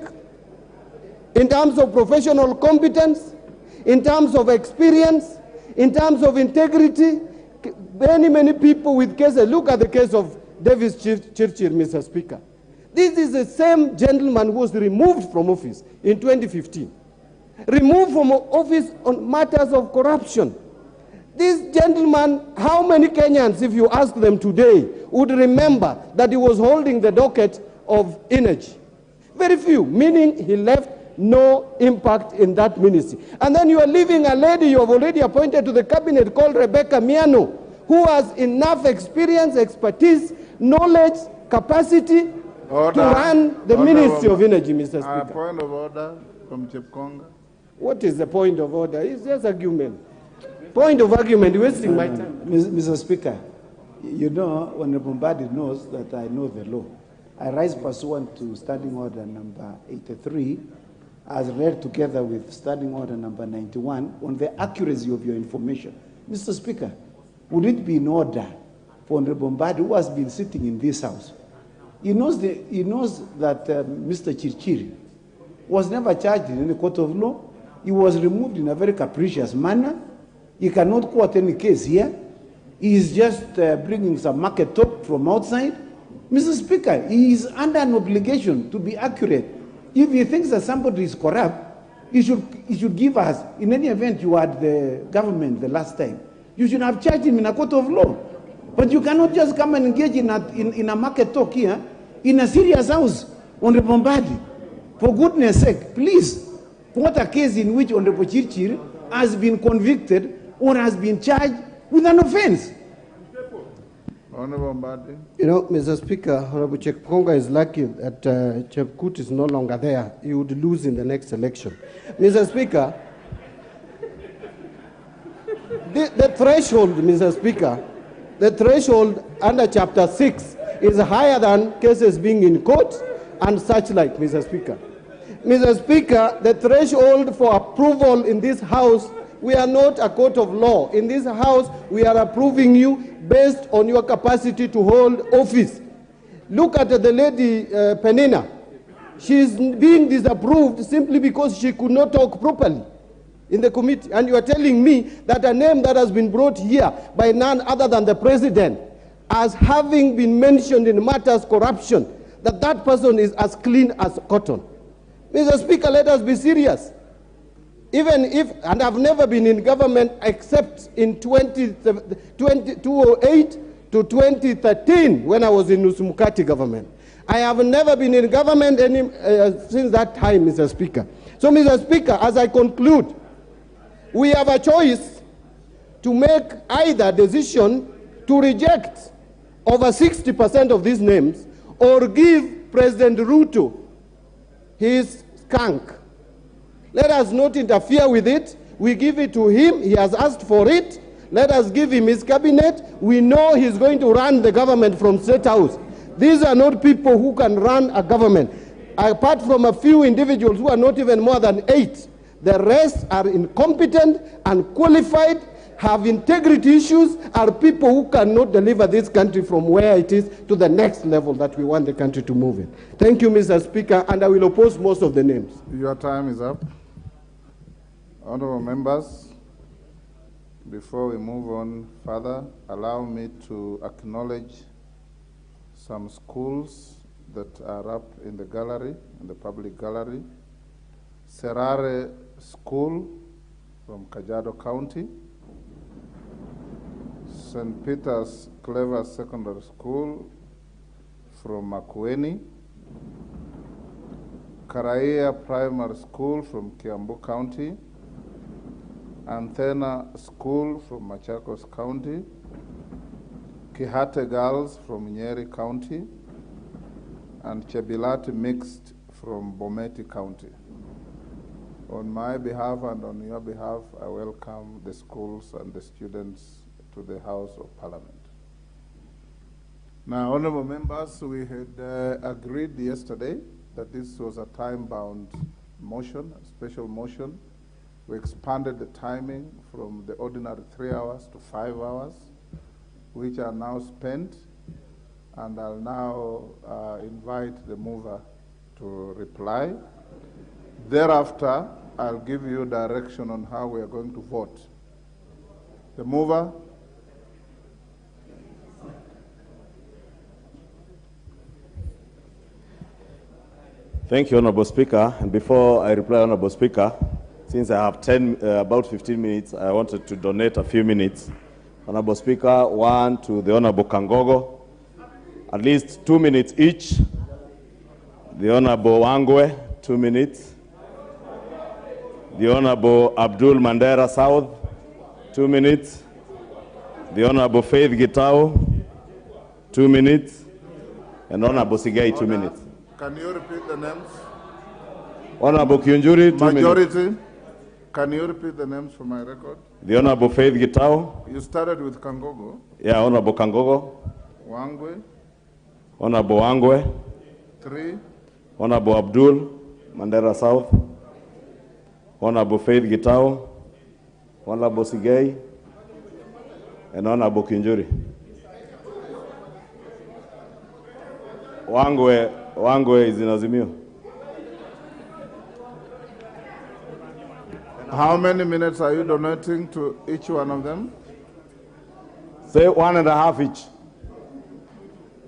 in terms of professional competence, in terms of experience, in terms of integrity. Many people with cases. Look at the case of Davis Chirchir, Mr. Speaker. This is the same gentleman who was removed from office in 2015. Removed from office on matters of corruption. This gentleman, how many Kenyans, if you ask them today, would remember that he was holding the docket of energy? Very few, meaning he left no impact in that ministry. And then you are leaving a lady you have already appointed to the cabinet called Rebecca Miano, who has enough experience, expertise, knowledge, capacity to run the Ministry of Energy, Mr. Speaker. Point of order from Chepkonga. What is the point of order? It's just argument. Point of argument, wasting my time. Mr. Speaker, you know, Honorable Mbadi knows that I know the law. I rise pursuant to Standing Order number 83, as read together with Standing Order number 91, on the accuracy of your information. Mr. Speaker, would it be in order for Honorable Mbadi, who has been sitting in this house, he knows that Mr. Chirchiri was never charged in any court of law. He was removed in a very capricious manner. He cannot quote any case here. He is just bringing some market talk from outside. Mr. Speaker, he is under an obligation to be accurate. If he thinks that somebody is corrupt, he should give us. In any event, you had the government the last time. You should have charged him in a court of law. But you cannot just come and engage in a market talk here, in a serious house, Honorable Mbadi. For goodness sake, please, quote a case in which Honorable Chirchiri has been convicted or has been charged with an offense. Honorable Mbadi. You know, Mr. Speaker, Honorable Chepkonga is lucky that Chepkut is no longer there. He would lose in the next election. Mr. Speaker, the threshold, Mr. Speaker, the threshold under Chapter 6 is higher than cases being in court and such like, Mr. Speaker. Mr. Speaker, the threshold for approval in this House, we are not a court of law. In this House, we are approving you based on your capacity to hold office. Look at the lady Penina. She is being disapproved simply because she could not talk properly in the committee. And you are telling me that a name that has been brought here by none other than the president as having been mentioned in matters corruption, that person is as clean as cotton. Mr. Speaker, let us be serious. Even if, and I've never been in government except in 2008 to 2013 when I was in Nusumukati government. I have never been in government since that time, Mr. Speaker. So, Mr. Speaker, as I conclude, we have a choice to make either decision to reject over 60% of these names or give President Ruto his skunk. Let us not interfere with it. We give it to him. He has asked for it. Let us give him his cabinet. We know he's going to run the government from State House. These are not people who can run a government. Apart from a few individuals who are not even more than 8, the rest are incompetent, unqualified, have integrity issues, are people who cannot deliver this country from where it is to the next level that we want the country to move in. Thank you, Mr. Speaker, and I will oppose most of the names. Your time is up. Honorable members, before we move on further, allow me to acknowledge some schools that are up in the gallery, in the public gallery. Serare School from Kajiado County, St. Peter's Clever Secondary School from Makueni, Karaia Primary School from Kiambu County, Anthena School from Machakos County, Kihate Girls from Nyeri County, and Chebilati Mixed from Bometi County. On my behalf and on your behalf, I welcome the schools and the students to the House of Parliament. Now, honorable members, we had agreed yesterday that this was a time-bound motion, a special motion. We expanded the timing from the ordinary 3 hours to 5 hours, which are now spent, and I'll now invite the mover to reply. Thereafter, I'll give you direction on how we are going to vote. The mover. Thank you, Honorable Speaker. And before I reply, Honorable Speaker, since I have about 15 minutes, I wanted to donate a few minutes. Honorable Speaker, one to the Honorable Kangogo, at least 2 minutes each. The Honorable Wangwe, 2 minutes. The Honorable Abdul Mandera South, 2 minutes. The Honorable Faith Gitao, 2 minutes. And Honorable Sigei, 2 minutes. Can you repeat the names? Honorable Kiunjuri, 2 minutes. Majority. Can you repeat the names for my record? The Honorable Faith Gitau. You started with Kangogo. Yeah, Honorable Kangogo. Wangwe. Honorable Wangwe. 3. Honorable Abdul, Mandera South. Honorable Faith Gitau. Honorable Sigei. And Honorable Kiunjuri. Wangwe is in Azimio. How many minutes are you donating to each one of them? Say 1.5 each.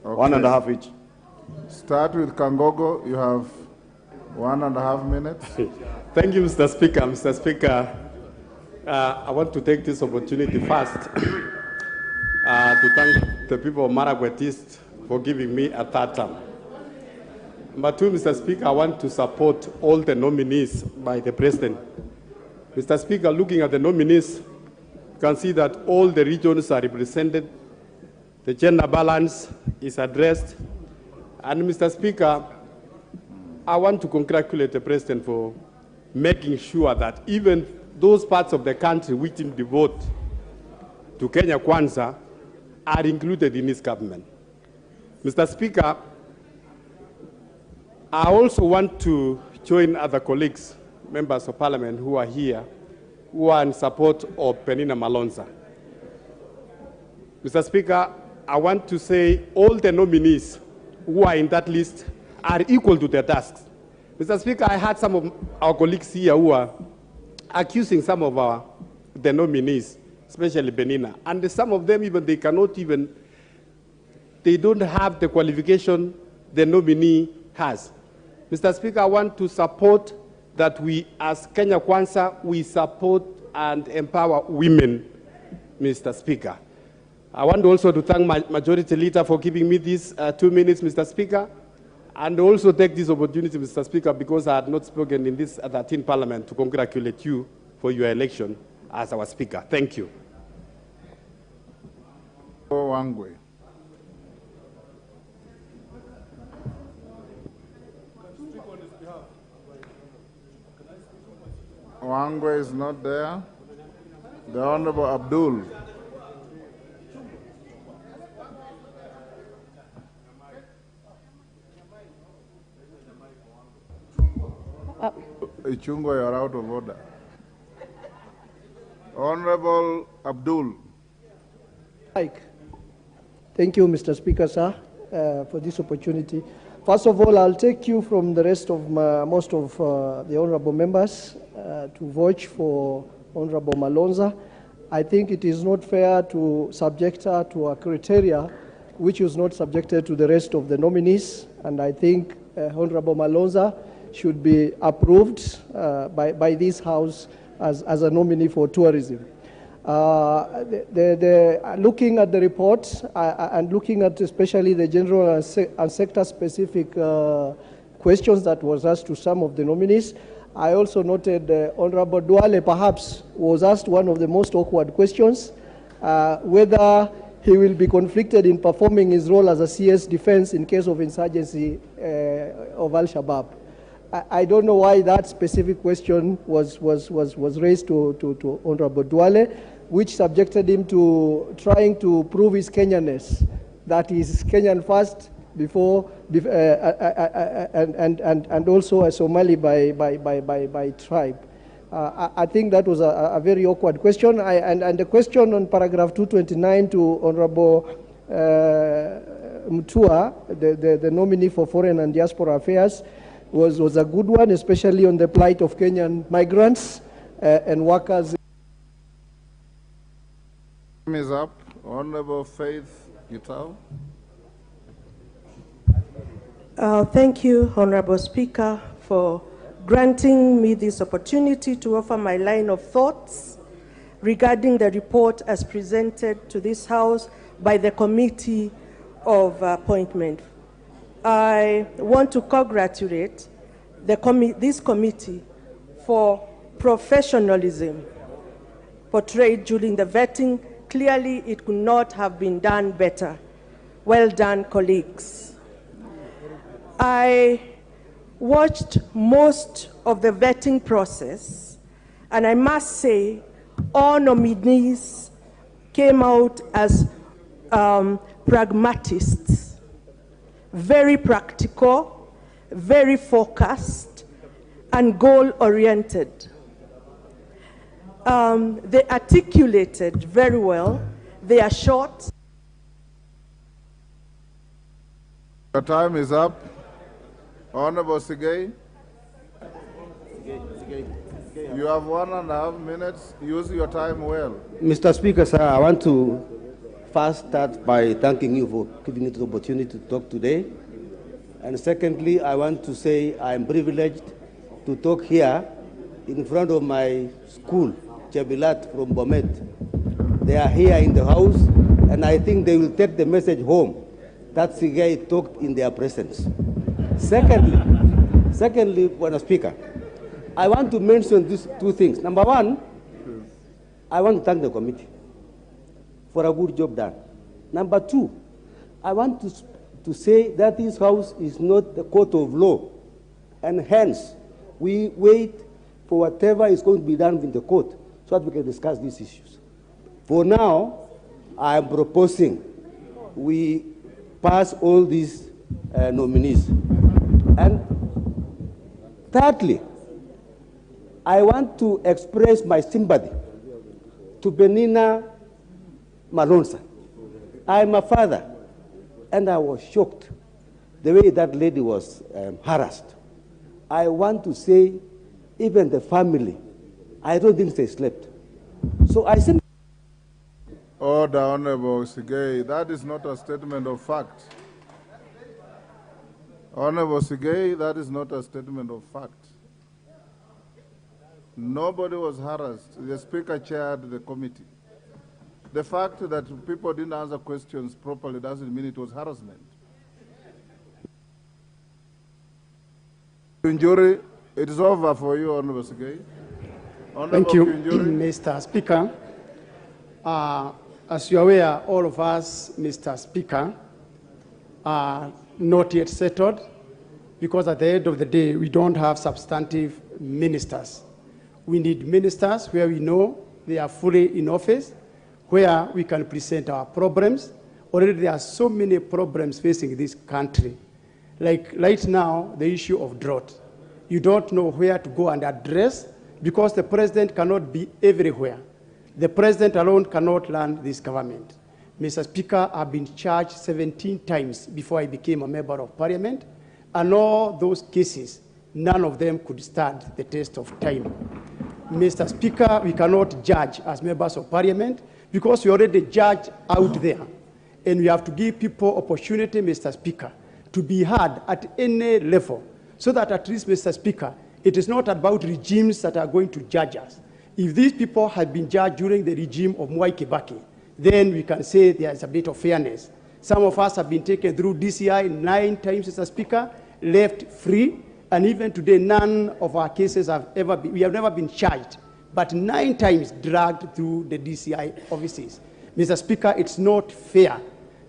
Okay. 1.5 each. Start with Kangogo. You have 1.5 minutes. Thank you, Mr. Speaker. Mr. Speaker, I want to take this opportunity first to thank the people of Marakwet East for giving me a third term. Number 2, Mr. Speaker, I want to support all the nominees by the President. Mr. Speaker, looking at the nominees, you can see that all the regions are represented. The gender balance is addressed. And Mr. Speaker, I want to congratulate the President for making sure that even those parts of the country which didn't devote to Kenya Kwanza are included in his government. Mr. Speaker, I also want to join other colleagues, members of parliament who are here, who are in support of Penina Malonza. Mr. Speaker, I want to say all the nominees who are in that list are equal to their tasks. Mr. Speaker, I had some of our colleagues here who are accusing some of the nominees, especially Penina, and some of them even, they don't have the qualification the nominee has. Mr. Speaker, I want to support that we, as Kenya Kwanza, we support and empower women, Mr. Speaker. I want also to thank my Majority Leader for giving me these 2 minutes, Mr. Speaker, and also take this opportunity, Mr. Speaker, because I had not spoken in this 13th Parliament, to congratulate you for your election as our Speaker. Thank you. Wangwe. Wangwe is not there. The Honorable Abdul. Ichungo, you're out of order. Honorable Abdul. Thank you, Mr. Speaker, sir, for this opportunity. First of all, I'll take you from the rest of most of the honorable members to vote for Honorable Malonza. I think it is not fair to subject her to a criteria which is not subjected to the rest of the nominees, and I think Honorable Malonza should be approved by this House as a nominee for tourism. Looking at the report and looking at especially the general and sector-specific questions that was asked to some of the nominees, I also noted Honorable Duale perhaps was asked one of the most awkward questions, whether he will be conflicted in performing his role as a CS defense in case of insurgency of Al-Shabaab. I don't know why that specific question was raised to Honorable Duale, which subjected him to trying to prove his Kenyanness, that he's Kenyan first before, and also a Somali by tribe. I think that was a very awkward question. And the question on paragraph 229 to Honorable Mutua, the nominee for Foreign and Diaspora Affairs, was a good one, especially on the plight of Kenyan migrants and workers. Time is up. Honorable Faith Gitau. Thank you, Honorable Speaker, for granting me this opportunity to offer my line of thoughts regarding the report as presented to this House by the Committee of Appointment. I want to congratulate this committee for professionalism portrayed during the vetting. Clearly, it could not have been done better. Well done, colleagues. I watched most of the vetting process, and I must say all nominees came out as pragmatists, very practical, very focused, and goal-oriented. They articulated very well. They are short. Your time is up. Honorable Sigei, you have 1.5 minutes. Use your time well. Mr. Speaker, sir, I want to first start by thanking you for giving me the opportunity to talk today. And secondly, I want to say I am privileged to talk here in front of my school, Chebilat from Bomet. They are here in the house, and I think they will take the message home that Sigei talked in their presence. Secondly, Mr. Speaker, I want to mention these two things. Number one, I want to thank the committee for a good job done. Number two, I want to say that this house is not the court of law, and hence we wait for whatever is going to be done in the court so that we can discuss these issues. For now, I am proposing we pass all these nominees. And thirdly, I want to express my sympathy to Benina Malonza. I am a father, and I was shocked the way that lady was harassed. I want to say, even the family, I don't think they slept. So I simply... Order, Honorable Sigei. That is not a statement of fact. Honorable Sigei, that is not a statement of fact. Nobody was harassed. The Speaker chaired the committee. The fact that people didn't answer questions properly doesn't mean it was harassment. Kinjuri, it is over for you, Honorable Sigei. Thank you, Kinjuri. Mr. Speaker. As you are aware, all of us, Mr. Speaker, are not yet settled, because at the end of the day, we don't have substantive ministers. We need ministers where we know they are fully in office, where we can present our problems. Already there are so many problems facing this country. Like right now, the issue of drought. You don't know where to go and address, because the president cannot be everywhere. The president alone cannot run this government. Mr. Speaker, I've been charged 17 times before I became a member of parliament, and all those cases, none of them could stand the test of time. Mr. Speaker, we cannot judge as members of parliament because we already judge out there. And we have to give people opportunity, Mr. Speaker, to be heard at any level, so that at least, Mr. Speaker, it is not about regimes that are going to judge us. If these people had been judged during the regime of Mwai Kibaki, then we can say there is a bit of fairness. Some of us have been taken through DCI 9 times, Mr. Speaker, left free, and even today none of our cases have ever been, we have never been charged, but 9 times dragged through the DCI offices. Mr. Speaker, it's not fair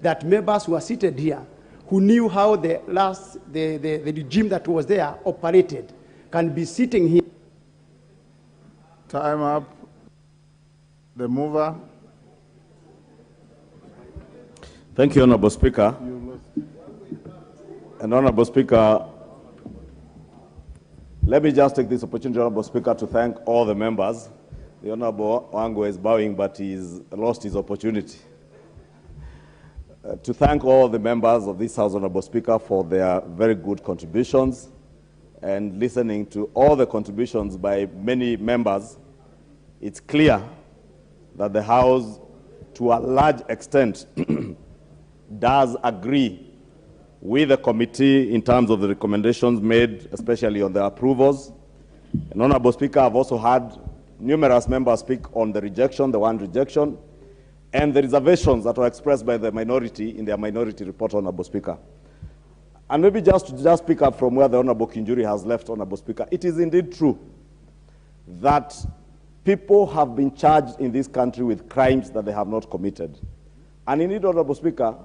that members who are seated here, who knew how the regime that was there operated, can be sitting here. Time up. The mover. Thank you, Honorable Speaker. And Honorable Speaker, let me just take this opportunity, Honorable Speaker, to thank all the members. The Honorable Wango is bowing, but he's lost his opportunity. To thank all the members of this House, Honorable Speaker, for their very good contributions, and listening to all the contributions by many members, it's clear that the House, to a large extent, does agree with the committee in terms of the recommendations made, especially on the approvals. And Honorable Speaker, I've also had numerous members speak on the rejection, the one rejection, and the reservations that were expressed by the minority in their minority report, Honorable Speaker. And maybe just to pick up from where the Honorable Kinjuri has left, Honorable Speaker, it is indeed true that people have been charged in this country with crimes that they have not committed. And indeed, Honorable Speaker,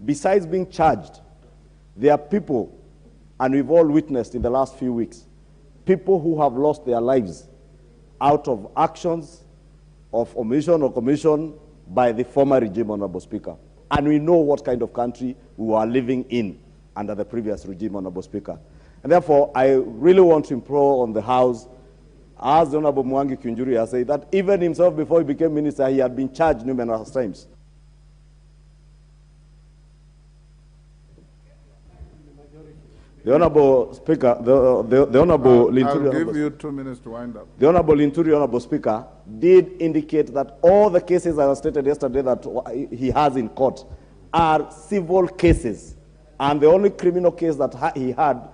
besides being charged, there are people And we've all witnessed in the last few weeks, people who have lost their lives out of actions of omission or commission by the former regime, Honorable Speaker. And we know what kind of country we were living in under the previous regime, Honorable Speaker. And therefore, I really want to implore on the House, as the Honorable Mwangi Kiunjuri has said, that even himself, before he became minister, he had been charged numerous times. The Honorable Speaker, the Honorable Linturi... I'll give you 2 minutes to wind up. The Honorable Linturi, Honorable Speaker, did indicate that all the cases I stated yesterday that he has in court are civil cases. And the only criminal case that he had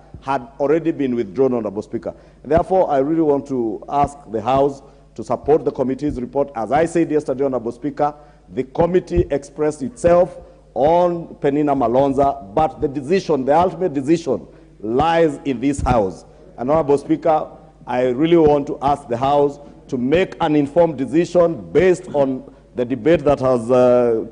already been withdrawn, Honorable Speaker. Therefore, I really want to ask the House to support the committee's report. As I said yesterday, Honorable Speaker, the committee expressed itself on Penina Malonza, but the decision, the ultimate decision, lies in this House. And Honorable Speaker, I really want to ask the House to make an informed decision based on the debate that has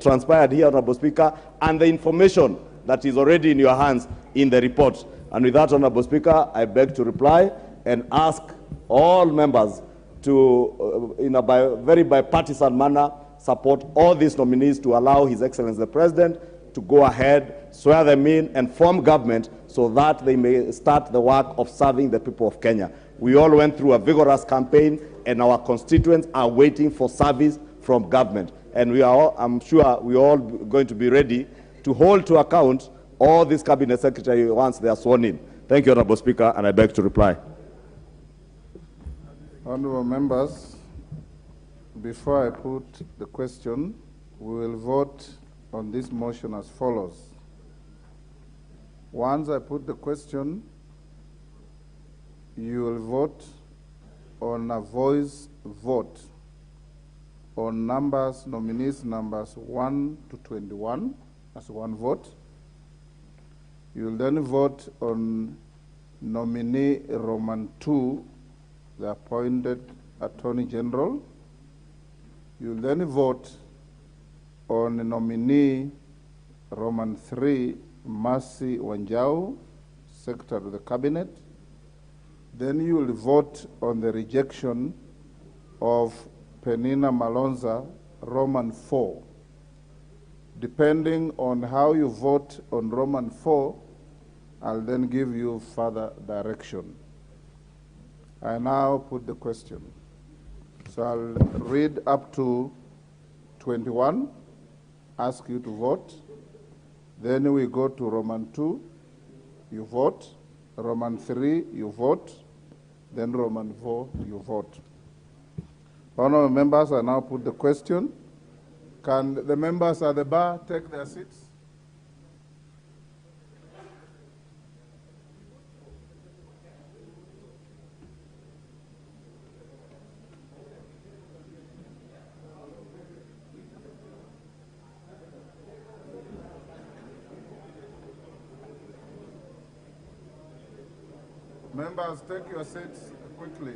transpired here, Honorable Speaker, and the information that is already in your hands in the report. And with that, Honorable Speaker, I beg to reply and ask all members to, in a very bipartisan manner, support all these nominees to allow His Excellency the President to go ahead, swear them in, and form government so that they may start the work of serving the people of Kenya. We all went through a vigorous campaign, and our constituents are waiting for service from government. And we are all, I'm sure we're all going to be ready to hold to account all these cabinet secretaries once they are sworn in. Thank you, Honorable Speaker, and I beg to reply. Honorable members, before I put the question, we will vote on this motion as follows. Once I put the question, you will vote on a voice vote on numbers, nominees numbers 1 to 21 as one vote. You will then vote on nominee Roman 2, the appointed Attorney General. You will then vote on nominee Roman 3, Mercy Wanjau, Secretary of the Cabinet. Then you will vote on the rejection of Penina Malonza, Roman 4. Depending on how you vote on Roman 4, I'll then give you further direction. I now put the question. So I'll read up to 21, ask you to vote. Then we go to Roman 2, you vote. Roman 3, you vote. Then Roman 4, you vote. Honorable members, I now put the question. Can the members at the bar take their seats? Members, take your seats quickly.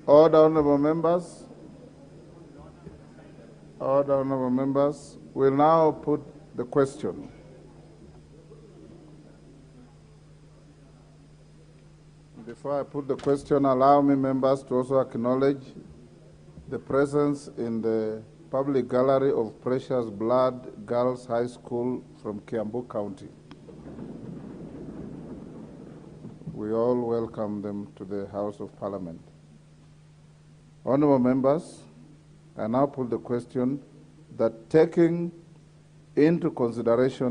Order, honorable members. Order, honorable members. We'll now put the question. Before I put the question, allow me, members, to also acknowledge the presence in the public gallery of Precious Blood Girls High School from Kiambu County. We all welcome them to the House of Parliament. Honorable members, I now put the question that taking into consideration